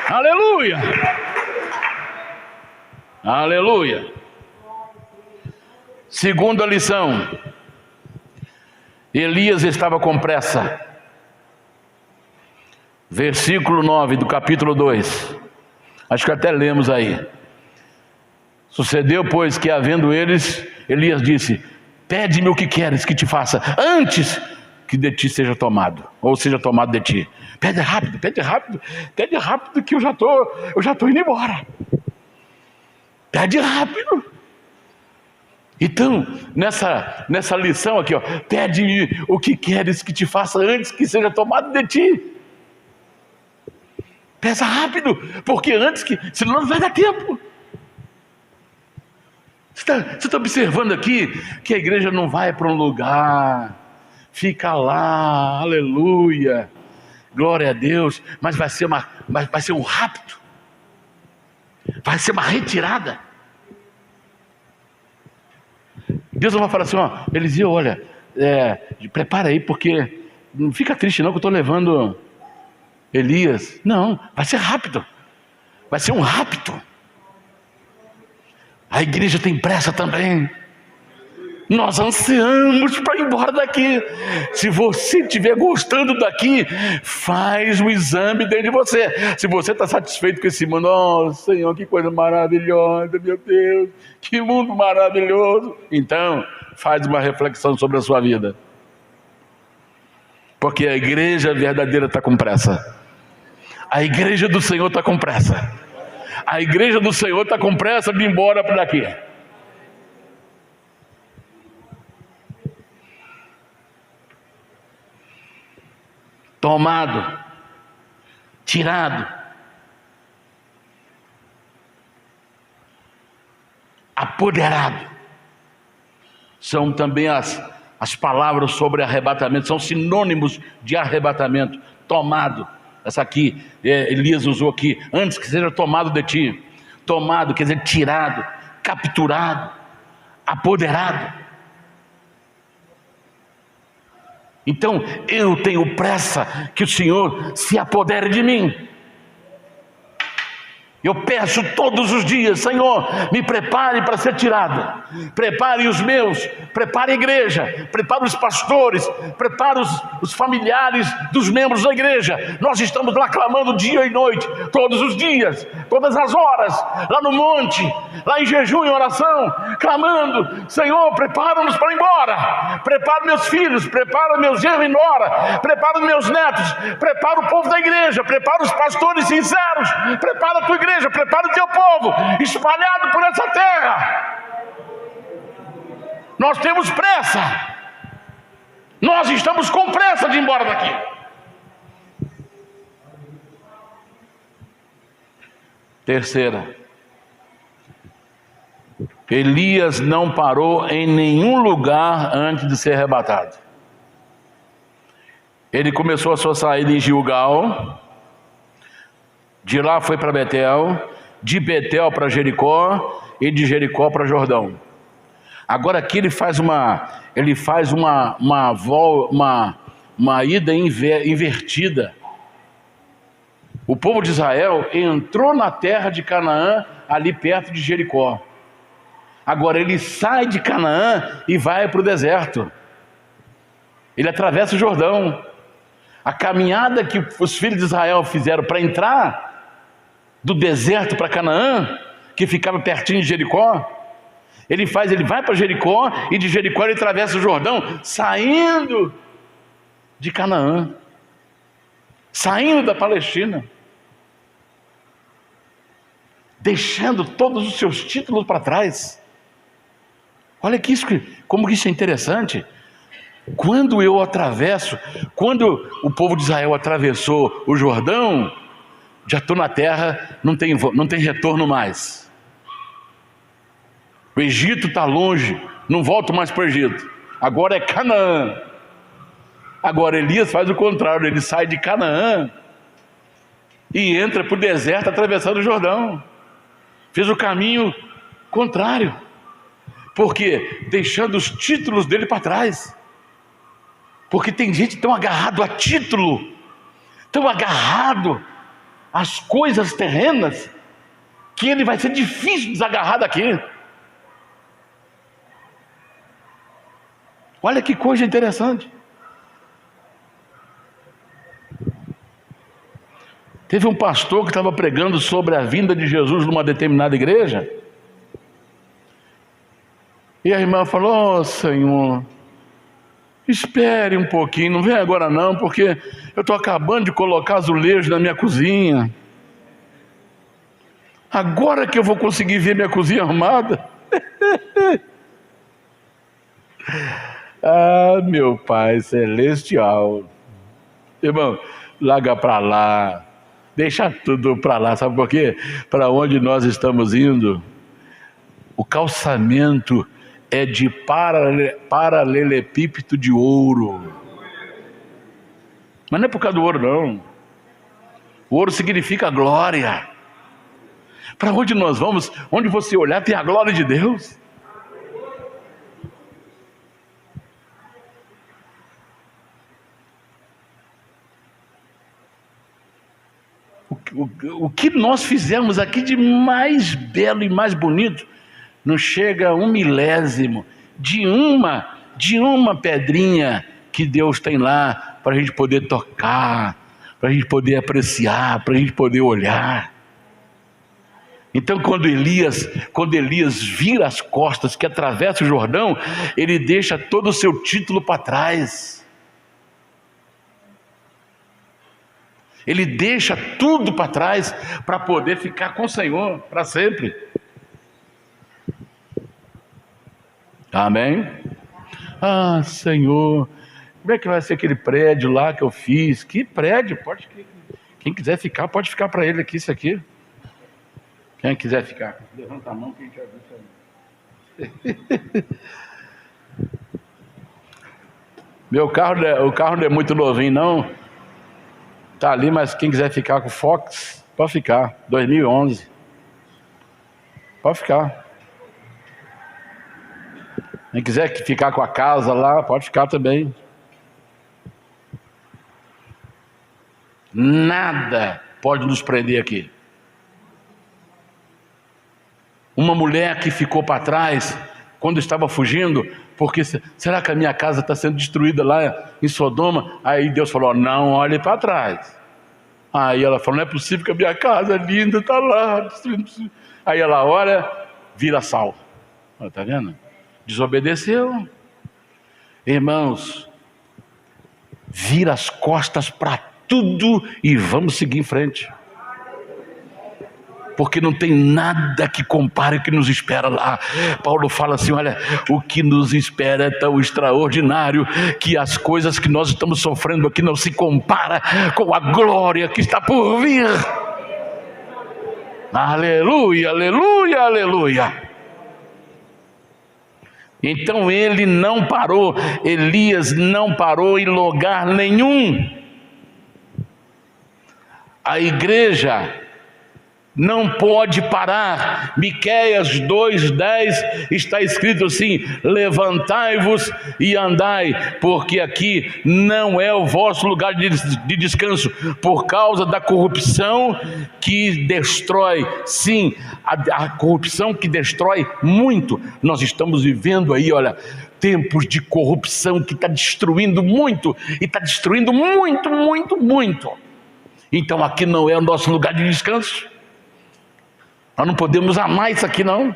Speaker 1: Aleluia. Aleluia. Segunda lição: Elias estava com pressa. Versículo 9 do capítulo 2. Acho que até lemos aí. Sucedeu, pois, que havendo eles, Elias disse: pede-me o que queres que te faça, antes que de ti seja tomado, ou seja tomado de ti. Pede rápido, pede rápido, pede rápido, que eu já estou indo embora. Pede rápido. Então, nessa lição aqui, pede-me o que queres que te faça antes que seja tomado de ti. Peça rápido, porque senão não vai dar tempo. Você está observando aqui que a igreja não vai para um lugar, fica lá, aleluia, glória a Deus, mas vai ser um rapto, vai ser uma retirada. Deus não vai falar assim, Eliseu, olha, prepara aí, porque não fica triste não que eu estou levando Elias. Não, vai ser rápido, vai ser um rapto. A igreja tem pressa também. Nós ansiamos para ir embora daqui. Se você estiver gostando daqui, faz um exame dentro de você. Se você está satisfeito com esse mundo, Senhor, que coisa maravilhosa, meu Deus, que mundo maravilhoso. Então, faz uma reflexão sobre a sua vida. Porque a igreja verdadeira está com pressa. A igreja do Senhor está com pressa. A igreja do Senhor está com pressa de ir embora por daqui. Tomado. tirado, apoderado. São também as palavras sobre arrebatamento, são sinônimos de arrebatamento. Tomado, essa aqui, Elias usou aqui, antes que seja tomado de ti. Tomado quer dizer tirado, capturado, apoderado. Então eu tenho pressa que o Senhor se apodere de mim. Eu peço todos os dias: Senhor, me prepare para ser tirado, prepare os meus, prepare a igreja, prepare os pastores, prepare os familiares dos membros da igreja. Nós estamos lá clamando dia e noite, todos os dias, todas as horas, lá no monte, lá em jejum e oração, clamando: Senhor, prepara-nos para ir embora, prepara meus filhos, prepara meus genros e nora, prepara os meus netos, prepara o povo da igreja, prepara os pastores sinceros, prepara a tua igreja, prepara o teu povo espalhado por essa terra. Nós temos pressa, nós estamos com pressa de ir embora daqui. Terceira, Elias não parou em nenhum lugar antes de ser arrebatado. Ele começou a sua saída em Gilgal, de lá foi para Betel, de Betel para Jericó e de Jericó para Jordão. Agora aqui ele faz uma ida invertida. O povo de Israel entrou na terra de Canaã, ali perto de Jericó. Agora ele sai de Canaã e vai para o deserto. Ele atravessa o Jordão. A caminhada que os filhos de Israel fizeram para entrar do deserto para Canaã, que ficava pertinho de Jericó, ele vai para Jericó, e de Jericó ele atravessa o Jordão, saindo de Canaã, saindo da Palestina, deixando todos os seus títulos para trás. Olha que como isso é interessante. Quando o povo de Israel atravessou o Jordão, já estou na terra, não tem retorno mais. O Egito está longe, não volto mais para o Egito. Agora é Canaã. Agora Elias faz o contrário, ele sai de Canaã e entra para o deserto atravessando o Jordão. Fez o caminho contrário. Por quê? Deixando os títulos dele para trás. Porque tem gente tão agarrado a título, tão agarrado às coisas terrenas, que ele vai ser difícil desagarrar daqui. Olha que coisa interessante. Teve um pastor que estava pregando sobre a vinda de Jesus numa determinada igreja, e a irmã falou: Senhor, espere um pouquinho, não vem agora não, porque eu estou acabando de colocar azulejo na minha cozinha. Agora que eu vou conseguir ver minha cozinha arrumada. Ah, meu Pai Celestial. Irmão, larga para lá, deixa tudo para lá. Sabe por quê? Para onde nós estamos indo, o calçamento é de paralelepípedo de ouro. Mas não é por causa do ouro, não. O ouro significa glória. Para onde nós vamos, onde você olhar, tem a glória de Deus. O que nós fizemos aqui de mais belo e mais bonito não chega a 1/1000 de uma pedrinha que Deus tem lá para a gente poder tocar, para a gente poder apreciar, para a gente poder olhar. Então quando Elias vira as costas, que atravessa o Jordão, ele deixa todo o seu título para trás. Ele deixa tudo para trás para poder ficar com o Senhor para sempre. Amém? Ah, Senhor, como é que vai ser aquele prédio lá que eu fiz? Que prédio? Quem quiser ficar, pode ficar para ele aqui, isso aqui. Quem quiser ficar, levanta a mão que a gente vai ver. O carro não é muito novinho, não. Tá ali, mas quem quiser ficar com o Fox, pode ficar. 2011. Pode ficar. Quem quiser ficar com a casa lá, pode ficar também. Nada pode nos prender aqui. Uma mulher que ficou para trás quando estava fugindo, porque será que a minha casa está sendo destruída lá em Sodoma? Aí Deus falou: não olhe para trás. Aí ela falou: não é possível que a minha casa linda está lá destruindo. Aí ela olha, vira sal. Está vendo? Desobedeceu. Irmãos, vira as costas para tudo e vamos seguir em frente, porque não tem nada que compare o que nos espera lá. Paulo fala assim: olha, o que nos espera é tão extraordinário que as coisas que nós estamos sofrendo aqui não se compara com a glória que está por vir. Aleluia, aleluia, aleluia. Então ele não parou, Elias não parou em lugar nenhum. A igreja não pode parar. Miqueias 2:10 está escrito assim: levantai-vos e andai, porque aqui não é o vosso lugar de descanso, por causa da corrupção que destrói. Sim, a corrupção que destrói muito. Nós estamos vivendo aí, olha, tempos de corrupção que está destruindo muito, e está destruindo muito, muito, muito. Então aqui não é o nosso lugar de descanso. Nós não podemos amar isso aqui não,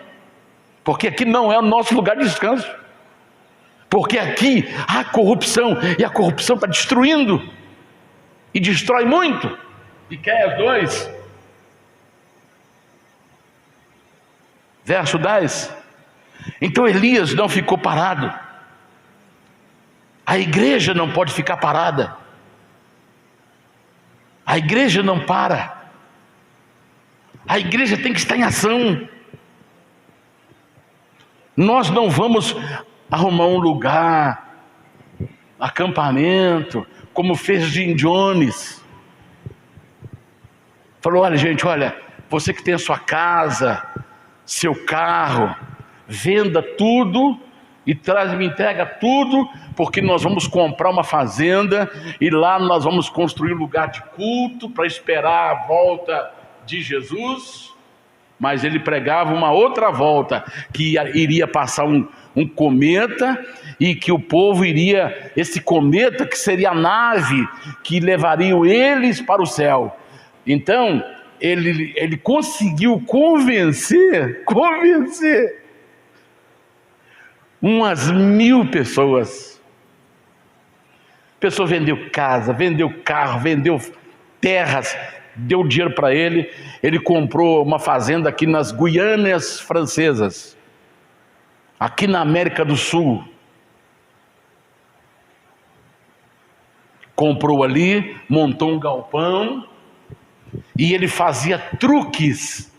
Speaker 1: porque aqui não é o nosso lugar de descanso, porque aqui há corrupção, e a corrupção está destruindo, e destrói muito. Miqueias 2, verso 10. Então Elias não ficou parado. A igreja não pode ficar parada. A igreja não para. A igreja tem que estar em ação. Nós não vamos arrumar um lugar, acampamento, como fez Jim Jones. Falou: olha gente, olha, você que tem a sua casa, seu carro, venda tudo e me entrega tudo, porque nós vamos comprar uma fazenda e lá nós vamos construir um lugar de culto para esperar a volta de Jesus. Mas ele pregava uma outra volta, que iria passar um cometa, e que o povo iria, esse cometa que seria a nave que levariam eles para o céu. Então ele conseguiu convencer umas 1000 pessoas. A pessoa vendeu casa, vendeu carro, vendeu terras, deu dinheiro para ele. Ele comprou uma fazenda aqui nas Guianas Francesas, aqui na América do Sul. Comprou ali, montou um galpão, e ele fazia truques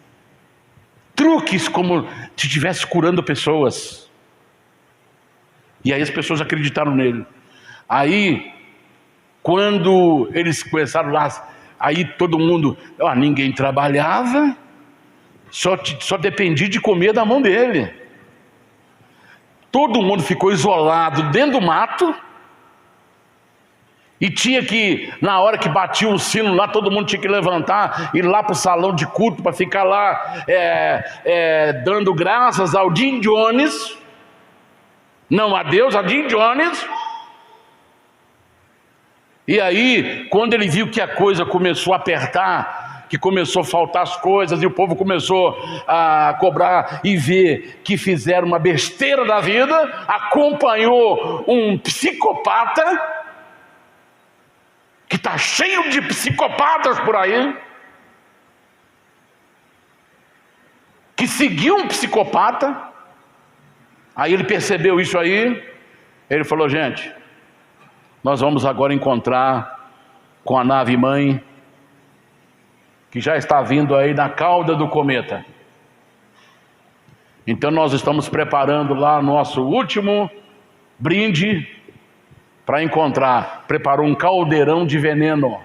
Speaker 1: como se estivesse curando pessoas. E aí as pessoas acreditaram nele. Aí, quando eles começaram lá, aí todo mundo, ninguém trabalhava, só dependia de comer da mão dele. Todo mundo ficou isolado dentro do mato, e tinha que, na hora que batia o sino lá, todo mundo tinha que levantar, ir lá para o salão de culto, para ficar lá dando graças ao Jim Jones. Não a Deus, a Jim Jones. E aí, quando ele viu que a coisa começou a apertar, que começou a faltar as coisas, e o povo começou a cobrar e ver que fizeram uma besteira da vida, acompanhou um psicopata, que está cheio de psicopatas por aí, que seguiu um psicopata. Aí ele percebeu isso aí, ele falou: gente, nós vamos agora encontrar com a nave mãe, que já está vindo aí na cauda do cometa. Então nós estamos preparando lá nosso último brinde para encontrar. Preparou um caldeirão de veneno.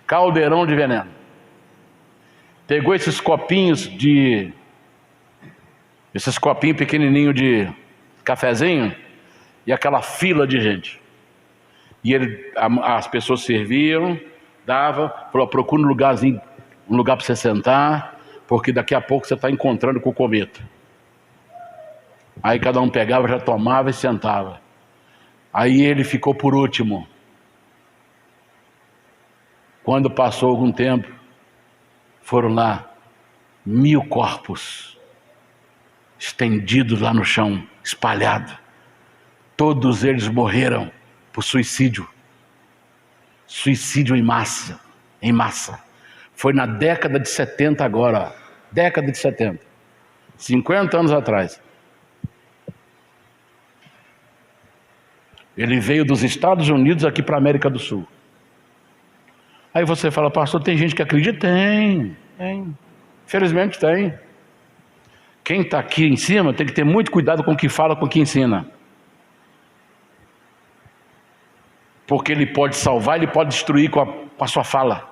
Speaker 1: Caldeirão de veneno. Pegou esses copinhos pequenininhos de cafezinho e aquela fila de gente. E as pessoas serviam, dava, falou: procura um lugar para você sentar, porque daqui a pouco você está encontrando com o cometa. Aí cada um pegava, já tomava e sentava. Aí ele ficou por último. Quando passou algum tempo, foram lá 1000 corpos estendidos lá no chão, espalhados. Todos eles morreram por suicídio. Suicídio em massa. Foi na década de 70 agora. Década de 70. 50 anos atrás. Ele veio dos Estados Unidos aqui para a América do Sul. Aí você fala: pastor, tem gente que acredita? Tem. Infelizmente tem. Quem está aqui em cima tem que ter muito cuidado com o que fala, com o que ensina. Porque ele pode salvar, ele pode destruir com a sua fala.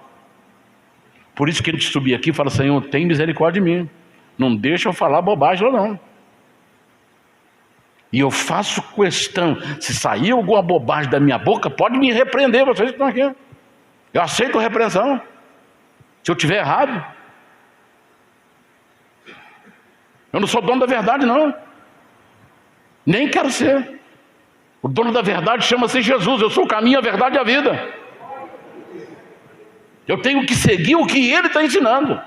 Speaker 1: Por isso que ele subir aqui e fala: Senhor, tem misericórdia de mim. Não deixa eu falar bobagem ou não. E eu faço questão, se sair alguma bobagem da minha boca, pode me repreender, vocês que estão aqui. Eu aceito a repreensão. Se eu estiver errado. Eu não sou dono da verdade, não. Nem quero ser. O dono da verdade chama-se Jesus. Eu sou o caminho, a verdade e a vida. Eu tenho que seguir o que ele está ensinando.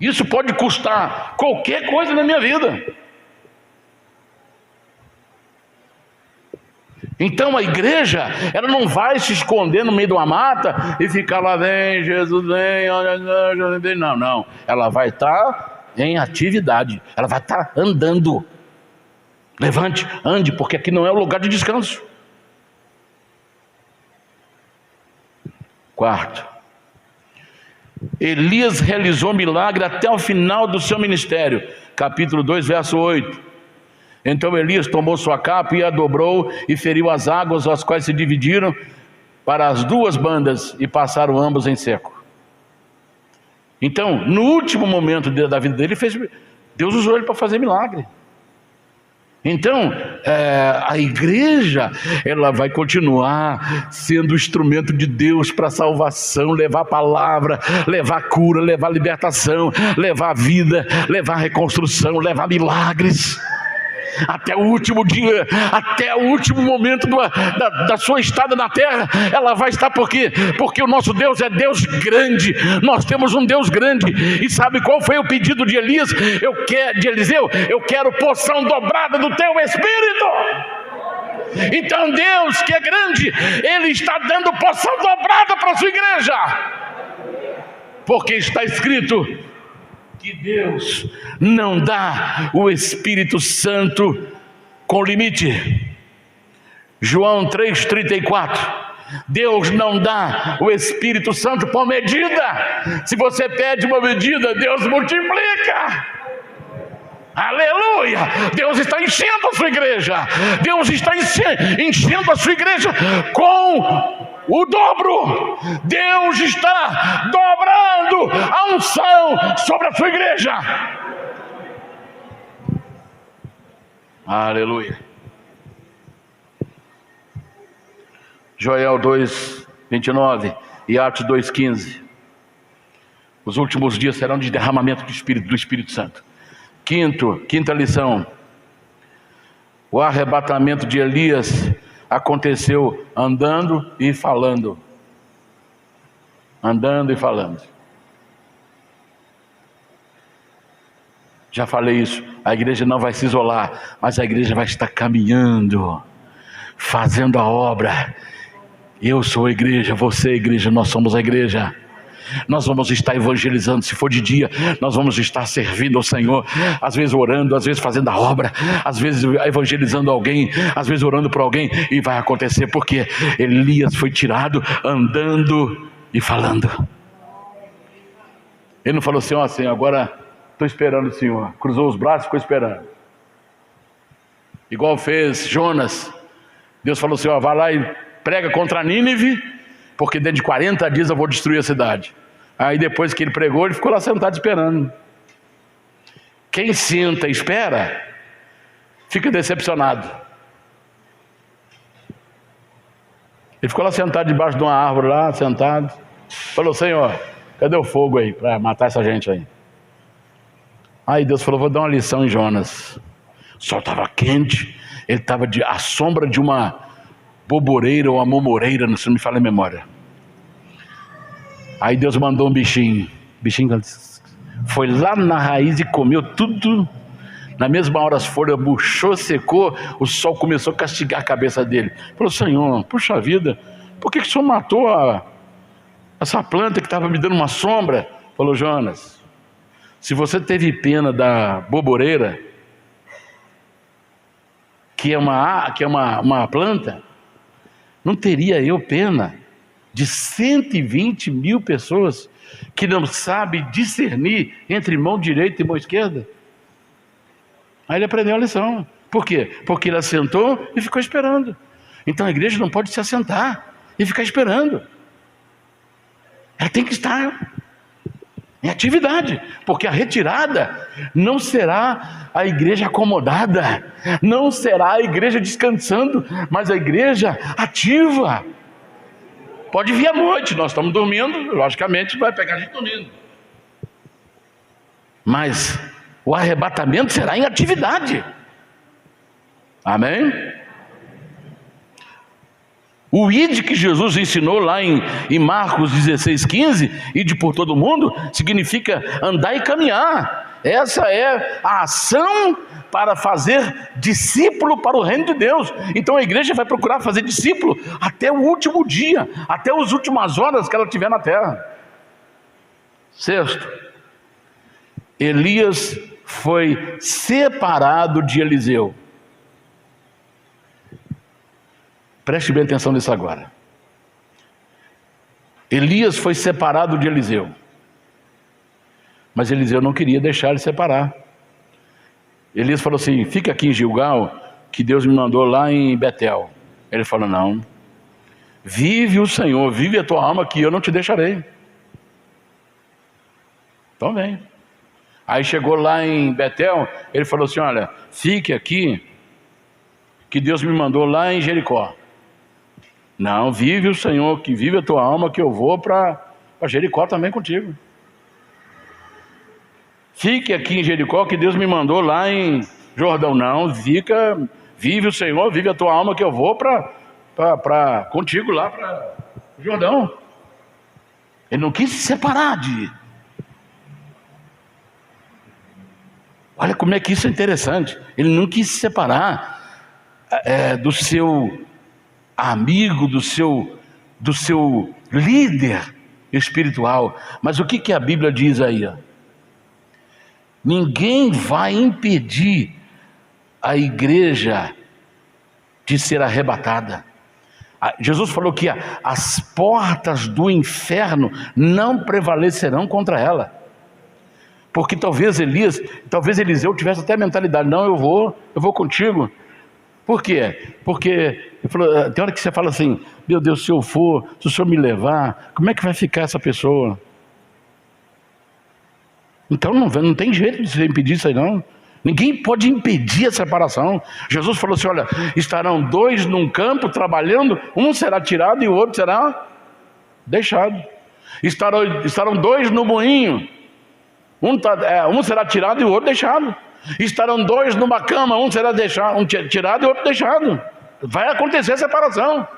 Speaker 1: Isso pode custar qualquer coisa na minha vida. Então a igreja, ela não vai se esconder no meio de uma mata e ficar lá: vem Jesus, vem. Não. Ela vai estar em atividade. Ela vai estar andando. Levante, ande, porque aqui não é o lugar de descanso. Quarto, Elias realizou milagre até o final do seu ministério. Capítulo 2, verso 8. Então Elias tomou sua capa e a dobrou e feriu as águas, as quais se dividiram para as duas bandas e passaram ambos em seco. Então, no último momento da vida dele, Deus usou ele para fazer milagre. Então, a igreja, ela vai continuar sendo instrumento de Deus para salvação, levar a palavra, levar cura, levar libertação, levar vida, levar reconstrução, levar milagres. Até o último dia, até o último momento da sua estada na terra, ela vai estar. Por quê? Porque o nosso Deus é Deus grande. Nós temos um Deus grande. E sabe qual foi o pedido de Elias? De Eliseu? Eu quero porção dobrada do teu Espírito. Então Deus, que é grande, Ele está dando porção dobrada para a sua igreja. Porque está escrito que Deus não dá o Espírito Santo com limite. João 3,34. Deus não dá o Espírito Santo por medida. Se você pede uma medida, Deus multiplica. Aleluia! Deus está enchendo a sua igreja. Deus está enchendo a sua igreja com o dobro. Deus está dobrando a unção sobre a sua igreja. Aleluia. Joel 2:29 e Atos 2:15. Os últimos dias serão de derramamento do Espírito Santo. Quinta lição. O arrebatamento de Elias aconteceu andando e falando. Andando e falando. Já falei isso. A igreja não vai se isolar, mas a igreja vai estar caminhando, fazendo a obra. Eu sou a igreja, você é a igreja, nós somos a igreja. Nós vamos estar evangelizando. Se for de dia, nós vamos estar servindo ao Senhor, às vezes orando, às vezes fazendo a obra, às vezes evangelizando alguém, às vezes orando por alguém. E vai acontecer porque Elias foi tirado andando e falando. Ele não falou assim, ó, Senhor, agora estou esperando o Senhor. Cruzou os braços e ficou esperando. Igual fez Jonas. Deus falou assim, ó, vai lá e prega contra Nínive, porque dentro de 40 dias eu vou destruir a cidade. Aí depois que ele pregou, ele ficou lá sentado esperando. Quem senta e espera, fica decepcionado. Ele ficou lá sentado debaixo de uma árvore lá, sentado. Falou, Senhor, cadê o fogo aí para matar essa gente aí? Aí Deus falou, vou dar uma lição em Jonas. O sol estava quente, ele estava à sombra de uma boboreira ou uma momoreira, não me fala a memória. Aí Deus mandou um bichinho. Bichinho foi lá na raiz e comeu tudo. Na mesma hora as folhas murchou, secou, o sol começou a castigar a cabeça dele. Falou, Senhor, puxa vida, por que o Senhor matou essa planta que estava me dando uma sombra? Falou, Jonas, se você teve pena da boboreira, que é uma planta, não teria eu pena de 120 mil pessoas que não sabem discernir entre mão direita e mão esquerda? Aí ele aprendeu a lição. Por quê? Porque ele assentou e ficou esperando. Então a igreja não pode se assentar e ficar esperando. Ela tem que estar em atividade, porque a retirada não será a igreja acomodada, não será a igreja descansando, mas a igreja ativa. Pode vir à noite, nós estamos dormindo, logicamente vai pegar a gente dormindo. Mas o arrebatamento será em atividade. Amém? O ide que Jesus ensinou lá em Marcos 16:15, ide por todo mundo, significa andar e caminhar. Essa é a ação para fazer discípulo para o reino de Deus. Então a igreja vai procurar fazer discípulo até o último dia, até as últimas horas que ela tiver na terra. Sexto, Elias foi separado de Eliseu. Preste bem atenção nisso agora. Elias foi separado de Eliseu, mas Eliseu não queria deixar ele separar. Elias falou assim, fica aqui em Gilgal, que Deus me mandou lá em Betel. Ele falou, não, vive o Senhor, vive a tua alma, que eu não te deixarei. Então vem. Aí chegou lá em Betel, ele falou assim, olha, fique aqui, que Deus me mandou lá em Jericó. Não, vive o Senhor, que vive a tua alma, que eu vou para Jericó também contigo. Fique aqui em Jericó, que Deus me mandou lá em Jordão. Não, vive o Senhor, vive a tua alma, que eu vou para contigo lá para Jordão. Ele não quis se separar de... Olha como é que isso é interessante. Ele não quis se separar do seu amigo, do seu líder espiritual. Mas o que a Bíblia diz aí? Ninguém vai impedir a igreja de ser arrebatada. Jesus falou que as portas do inferno não prevalecerão contra ela. Porque talvez Eliseu tivesse até a mentalidade, não, eu vou contigo. Por quê? Porque ele falou, tem hora que você fala assim, meu Deus, se eu for, se o Senhor me levar, como é que vai ficar essa pessoa? Então não tem jeito de você impedir isso aí não. Ninguém pode impedir a separação. Jesus falou assim, olha, estarão dois num campo trabalhando, um será tirado e o outro será deixado. Estarão dois no moinho, um será tirado e o outro deixado. Estarão dois numa cama, um será tirado e o outro deixado. Vai acontecer a separação.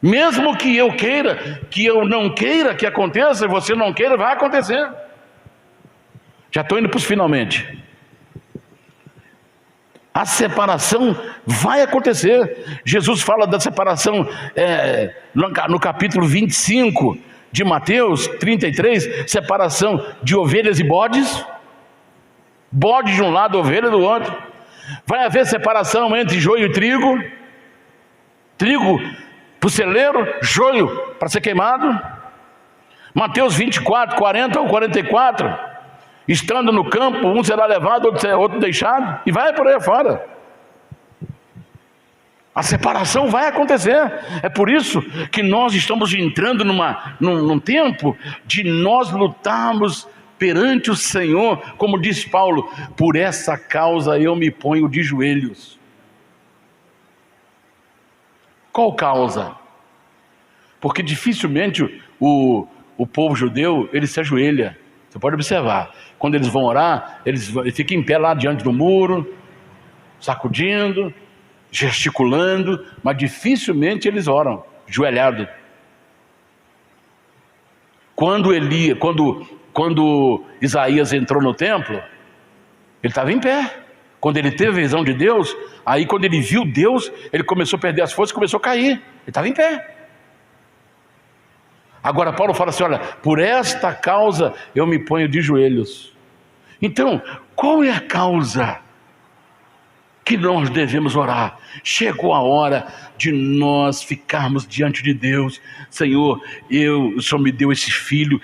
Speaker 1: Mesmo que eu queira, que eu não queira que aconteça, e você não queira, vai acontecer. Já estou indo para os finalmente. A separação vai acontecer. Jesus fala da separação no capítulo 25 de Mateus 33, separação de ovelhas e bodes. Bode de um lado, ovelha do outro. Vai haver separação entre joio e trigo. Trigo para o celeiro, joio para ser queimado. Mateus 24, 40 ou 44, estando no campo, um será levado, outro deixado, e vai por aí fora. A separação vai acontecer. É por isso que nós estamos entrando num tempo de nós lutarmos perante o Senhor, como diz Paulo, por essa causa eu me ponho de joelhos. Qual causa? Porque dificilmente o povo judeu, ele se ajoelha. Você pode observar, quando eles vão orar, eles ficam em pé lá diante do muro, sacudindo, gesticulando, mas dificilmente eles oram, ajoelhado. Quando Isaías entrou no templo, ele estava em pé. Quando ele teve a visão de Deus, aí quando ele viu Deus, ele começou a perder as forças, começou a cair. Ele estava em pé. Agora Paulo fala assim, olha, por esta causa eu me ponho de joelhos. Então, qual é a causa que nós devemos orar? Chegou a hora de nós ficarmos diante de Deus. Senhor, o Senhor me deu esse filho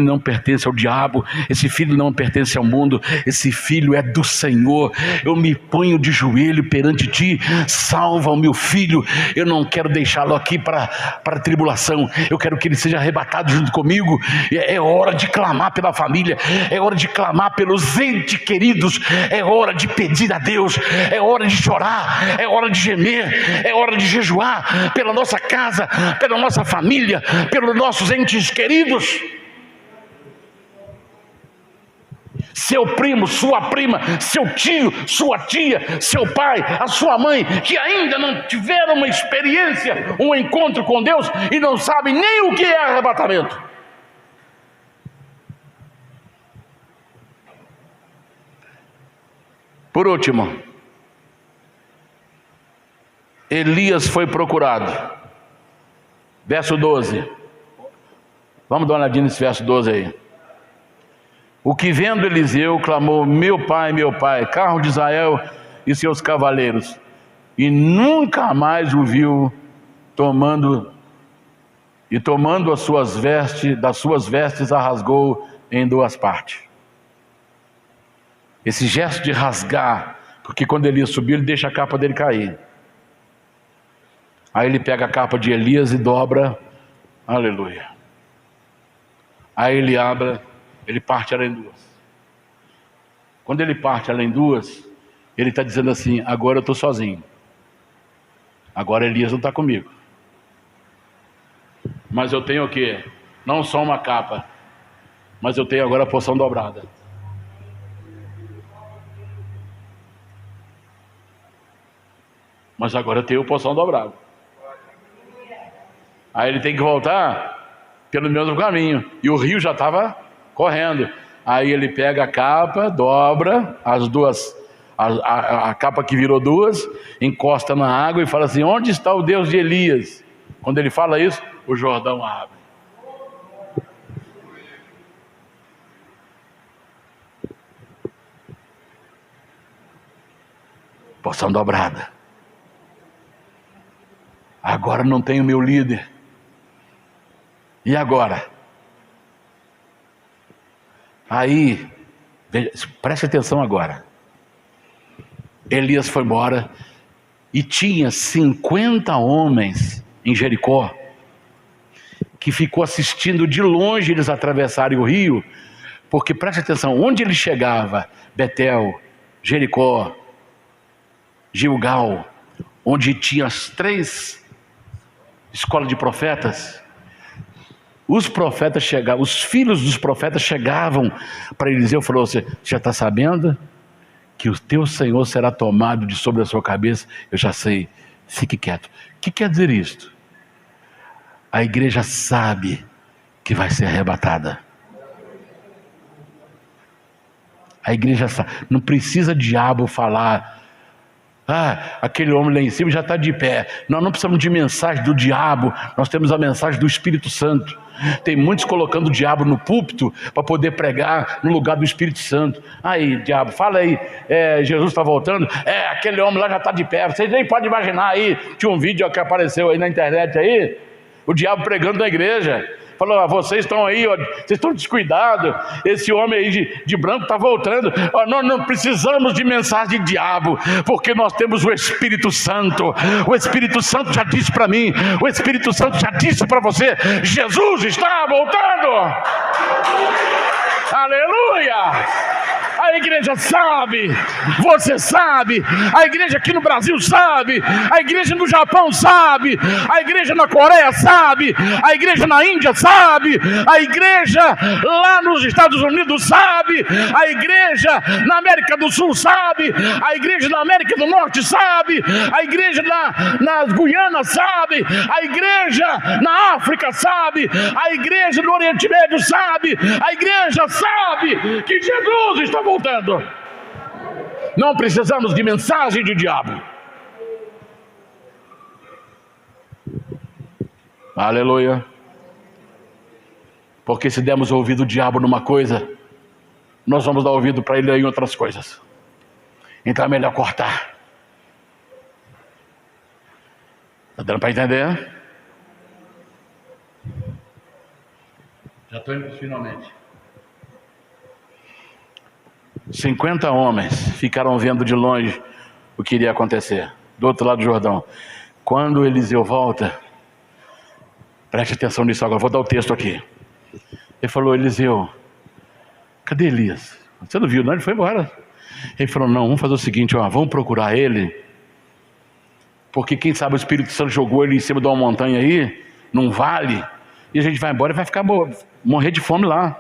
Speaker 1: não pertence ao diabo, esse filho não pertence ao mundo, esse filho é do Senhor. Eu me ponho de joelho perante Ti, salva o meu filho. Eu não quero deixá-lo aqui para a tribulação, eu quero que ele seja arrebatado junto comigo. É hora de clamar pela família, é hora de clamar pelos entes queridos, é hora de pedir a Deus, é hora de chorar, é hora de gemer, é hora de jejuar pela nossa casa, pela nossa família, pelos nossos entes queridos. Seu primo, sua prima, seu tio, sua tia, seu pai, a sua mãe, que ainda não tiveram uma experiência, um encontro com Deus e não sabem nem o que é arrebatamento. Por último, Elias foi procurado. Verso 12. Vamos dar uma olhadinha nesse verso 12 aí. O que vendo Eliseu clamou, meu pai, carro de Israel e seus cavaleiros. E nunca mais o viu tomando as suas vestes, das suas vestes a rasgou em duas partes. Esse gesto de rasgar, porque quando Elias subiu, ele deixa a capa dele cair. Aí ele pega a capa de Elias e dobra, aleluia. Aí ele parte ela em duas. Quando ele parte ela em duas, ele está dizendo assim, agora eu estou sozinho. Agora Elias não está comigo. Mas eu tenho o quê? Não só uma capa, mas eu tenho agora a porção dobrada. Mas agora eu tenho a porção dobrada. Aí ele tem que voltar pelo mesmo caminho. E o rio já estava correndo. Aí ele pega a capa, dobra as duas, a capa que virou duas, encosta na água e fala assim, onde está o Deus de Elias? Quando ele fala isso, o Jordão abre. Porção dobrada. Agora não tenho meu líder. E agora? Aí, preste atenção agora. Elias foi embora e tinha 50 homens em Jericó que ficou assistindo de longe eles atravessarem o rio, porque preste atenção, onde ele chegava, Betel, Jericó, Gilgal, onde tinha as 3 escolas de profetas, os profetas chegavam, os filhos dos profetas chegavam para Eliseu e falaram assim, já está sabendo que o teu Senhor será tomado de sobre a sua cabeça? Eu já sei, fique quieto. O que quer dizer isto? A igreja sabe que vai ser arrebatada. A igreja sabe, não precisa diabo falar, Aquele homem lá em cima já está de pé. Nós não precisamos de mensagem do diabo, nós temos a mensagem do Espírito Santo. Tem muitos colocando o diabo no púlpito para poder pregar no lugar do Espírito Santo. Aí, diabo, fala aí, Jesus está voltando. Aquele homem lá já está de pé. Vocês nem podem imaginar aí. Tinha um vídeo que apareceu aí na internet aí, o diabo pregando na igreja. Falou, vocês estão aí, vocês estão descuidados. Esse homem aí de branco está voltando. Nós não precisamos de mensagem de diabo, porque nós temos o Espírito Santo. O Espírito Santo já disse para mim, o Espírito Santo já disse para você, Jesus está voltando. Aleluia! A igreja sabe, você sabe, a igreja aqui no Brasil sabe, a igreja no Japão sabe, a igreja na Coreia sabe, a igreja na Índia sabe, a igreja lá nos Estados Unidos sabe, a igreja na América do Sul sabe, a igreja na América do Norte sabe, a igreja na Guiana sabe, a igreja na África sabe, a igreja no Oriente Médio sabe, a igreja sabe que Jesus está voltando. Não precisamos de mensagem de diabo. Aleluia. Porque se dermos ouvido ao diabo numa coisa, nós vamos dar ouvido para ele em outras coisas. Então é melhor cortar. Está dando para entender? Já estou indo finalmente. 50 homens ficaram vendo de longe o que iria acontecer, do outro lado do Jordão. Quando Eliseu volta, preste atenção nisso agora, vou dar o texto aqui. Ele falou, Eliseu, cadê Elias? Você não viu, não? Ele foi embora. Ele falou, não, vamos fazer o seguinte, vamos procurar ele, porque quem sabe o Espírito Santo jogou ele em cima de uma montanha aí, num vale, e a gente vai embora e vai ficar morrer de fome lá.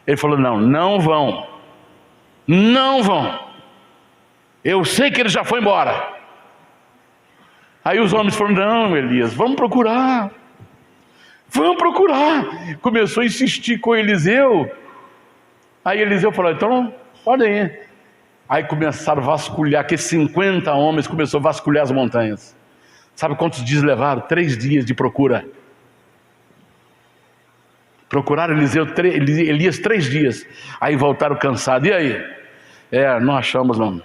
Speaker 1: Ele falou, não vão. Não vão. Eu sei que ele já foi embora. Aí os homens falaram, não, Elias, vamos procurar. Vamos procurar. Começou a insistir com Eliseu. Aí Eliseu falou, então podem ir. Aí começaram a vasculhar, que 50 homens começaram a vasculhar as montanhas. Sabe quantos dias levaram? 3 dias de procura. Procuraram Elias 3 dias. Aí voltaram cansados. E aí? Não achamos não.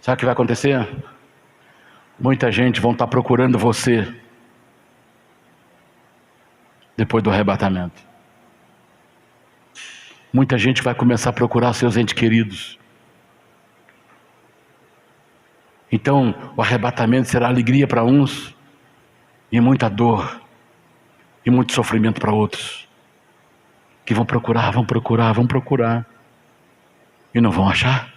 Speaker 1: Sabe o que vai acontecer? Muita gente vão estar procurando você depois do arrebatamento. Muita gente vai começar a procurar seus entes queridos. Então o arrebatamento será alegria para uns e muita dor e muito sofrimento para outros, que vão procurar e não vão achar.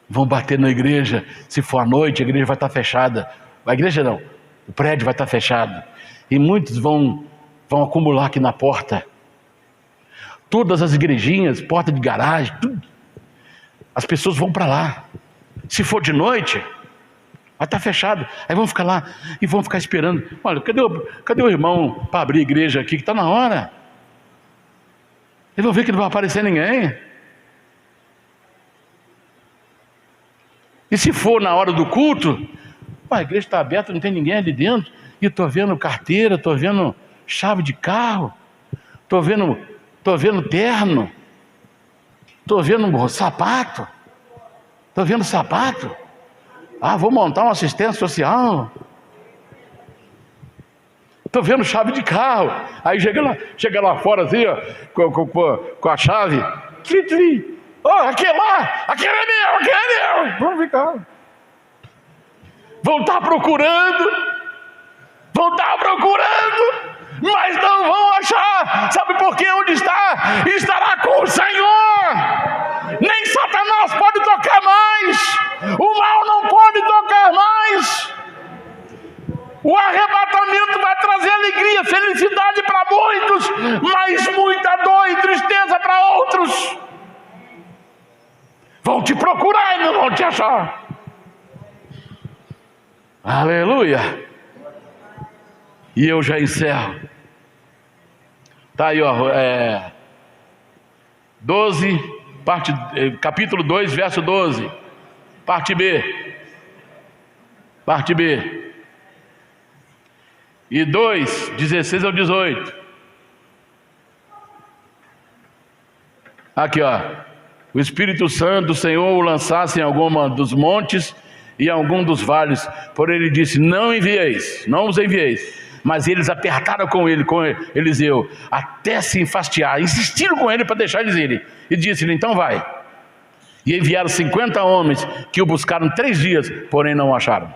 Speaker 1: Vão bater na igreja, se for à noite a igreja vai estar fechada. A igreja não, o prédio vai estar fechado, e muitos vão acumular aqui na porta. Todas as igrejinhas, porta de garagem, tudo. As pessoas vão para lá. Se for de noite, vai estar fechado. Aí vão ficar lá e vão ficar esperando. Olha, cadê o irmão para abrir a igreja aqui, que está na hora? Eles vão ver que não vai aparecer ninguém. E se for na hora do culto, a igreja está aberta, não tem ninguém ali dentro, e eu estou vendo carteira, estou vendo chave de carro, estou vendo terno, estou vendo sapato, vou montar uma assistência social, estou vendo chave de carro. Aí chega lá fora assim, com a chave, aquele é meu, vamos ficar. Vão estar procurando, mas não vão achar. Sabe por quê? Onde está? Estará com o Senhor. Nem Satanás pode tocar mais, o mal não pode tocar mais. O arrebatamento vai trazer alegria, felicidade para muitos, mas muita dor e tristeza para outros. Vão te procurar e não vão te achar. Aleluia. E eu já encerro. Está aí, 12, capítulo 2, verso 12, parte B. Parte B. E 2, 16 ao 18. Aqui, ó. O Espírito Santo do Senhor o lançasse em alguma dos montes e em algum dos vales. Porém ele disse: não envieis, não os envieis. Mas eles apertaram com Eliseu, até se enfastiar, insistiram com ele para deixar eles irem. E disse-lhe: então vai. E enviaram 50 homens, que o buscaram 3 dias, porém não o acharam.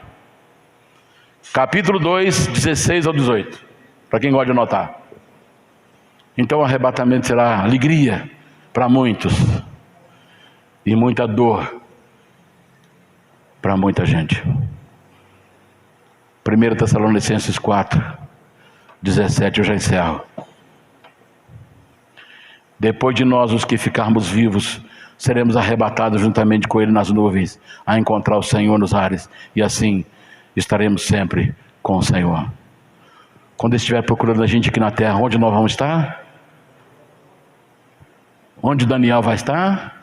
Speaker 1: Capítulo 2, 16 ao 18, para quem gosta de anotar. Então o arrebatamento será alegria para muitos, e muita dor para muita gente. 1 Tessalonicenses 4, 17, eu já encerro. Depois de nós, os que ficarmos vivos, seremos arrebatados juntamente com ele nas nuvens, a encontrar o Senhor nos ares, e assim estaremos sempre com o Senhor. Quando ele estiver procurando a gente aqui na terra, onde nós vamos estar? Onde Daniel vai estar?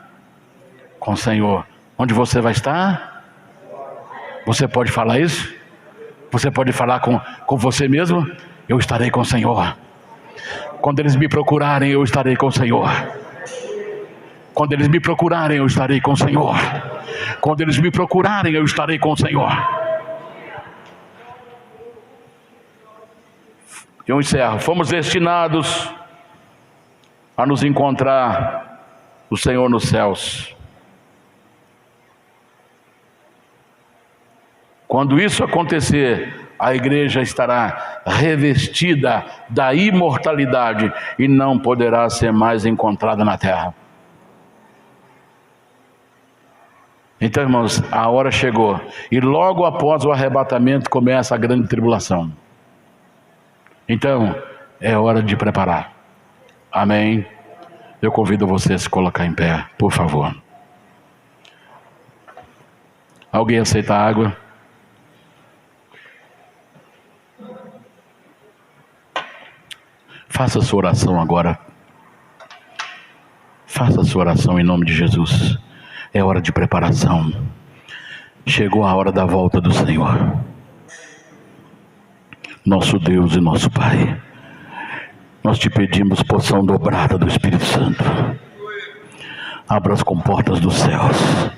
Speaker 1: Com o Senhor. Onde você vai estar? Você pode falar isso? Você pode falar com você mesmo? Eu estarei com o Senhor. Quando eles me procurarem, eu estarei com o Senhor. Quando eles me procurarem, eu estarei com o Senhor. Quando eles me procurarem, eu estarei com o Senhor. Eu encerro. Fomos destinados a nos encontrar o Senhor nos céus. Quando isso acontecer, a igreja estará revestida da imortalidade e não poderá ser mais encontrada na terra. Então, irmãos, a hora chegou. E logo após o arrebatamento começa a grande tribulação. Então, é hora de preparar. Amém? Eu convido você a se colocar em pé, por favor. Alguém aceita água? Faça a sua oração agora. Faça a sua oração em nome de Jesus. É hora de preparação. Chegou a hora da volta do Senhor. Nosso Deus e nosso Pai, nós te pedimos porção dobrada do Espírito Santo. Abra as comportas dos céus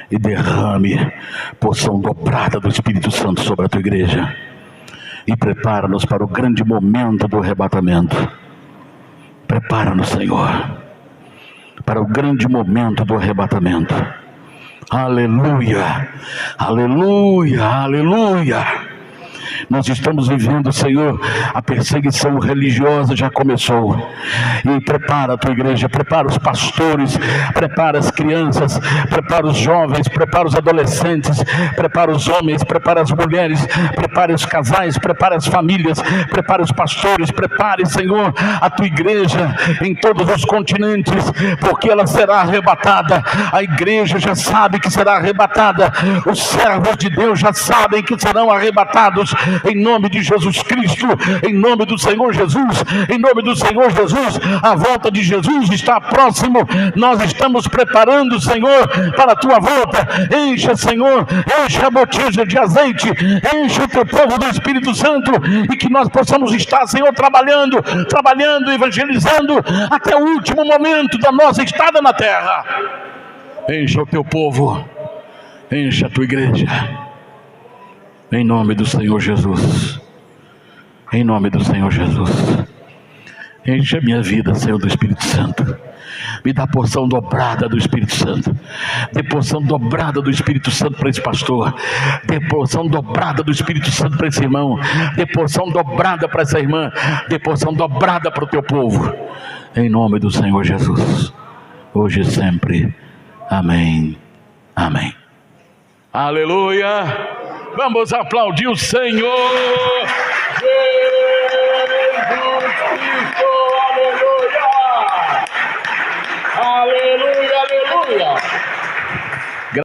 Speaker 1: e derrame porção dobrada do Espírito Santo sobre a tua igreja. E prepara-nos para o grande momento do arrebatamento. Prepara-nos, Senhor, para o grande momento do arrebatamento. Aleluia, aleluia, aleluia. Nós estamos vivendo, Senhor, a perseguição religiosa já começou. E prepara a tua igreja, prepara os pastores, prepara as crianças, prepara os jovens, prepara os adolescentes, prepara os homens, prepara as mulheres, prepara os casais, prepara as famílias, prepara os pastores, prepare, Senhor, a tua igreja em todos os continentes, porque ela será arrebatada. A igreja já sabe que será arrebatada, os servos de Deus já sabem que serão arrebatados. Em nome de Jesus Cristo, em nome do Senhor Jesus, em nome do Senhor Jesus, a volta de Jesus está próximo. Nós estamos preparando, Senhor, para a tua volta. Encha, Senhor, encha a botija de azeite, encha o teu povo do Espírito Santo, e que nós possamos estar, Senhor, trabalhando, evangelizando até o último momento da nossa estada na terra. Encha o teu povo, encha a tua igreja. Em nome do Senhor Jesus. Em nome do Senhor Jesus. Enche a minha vida, Senhor, do Espírito Santo. Me dá porção dobrada do Espírito Santo. Dê porção dobrada do Espírito Santo para esse pastor. Dê porção dobrada do Espírito Santo para esse irmão. Dê porção dobrada para essa irmã. Dê porção dobrada para o teu povo. Em nome do Senhor Jesus. Hoje e sempre. Amém. Amém. Aleluia. Vamos aplaudir o Senhor.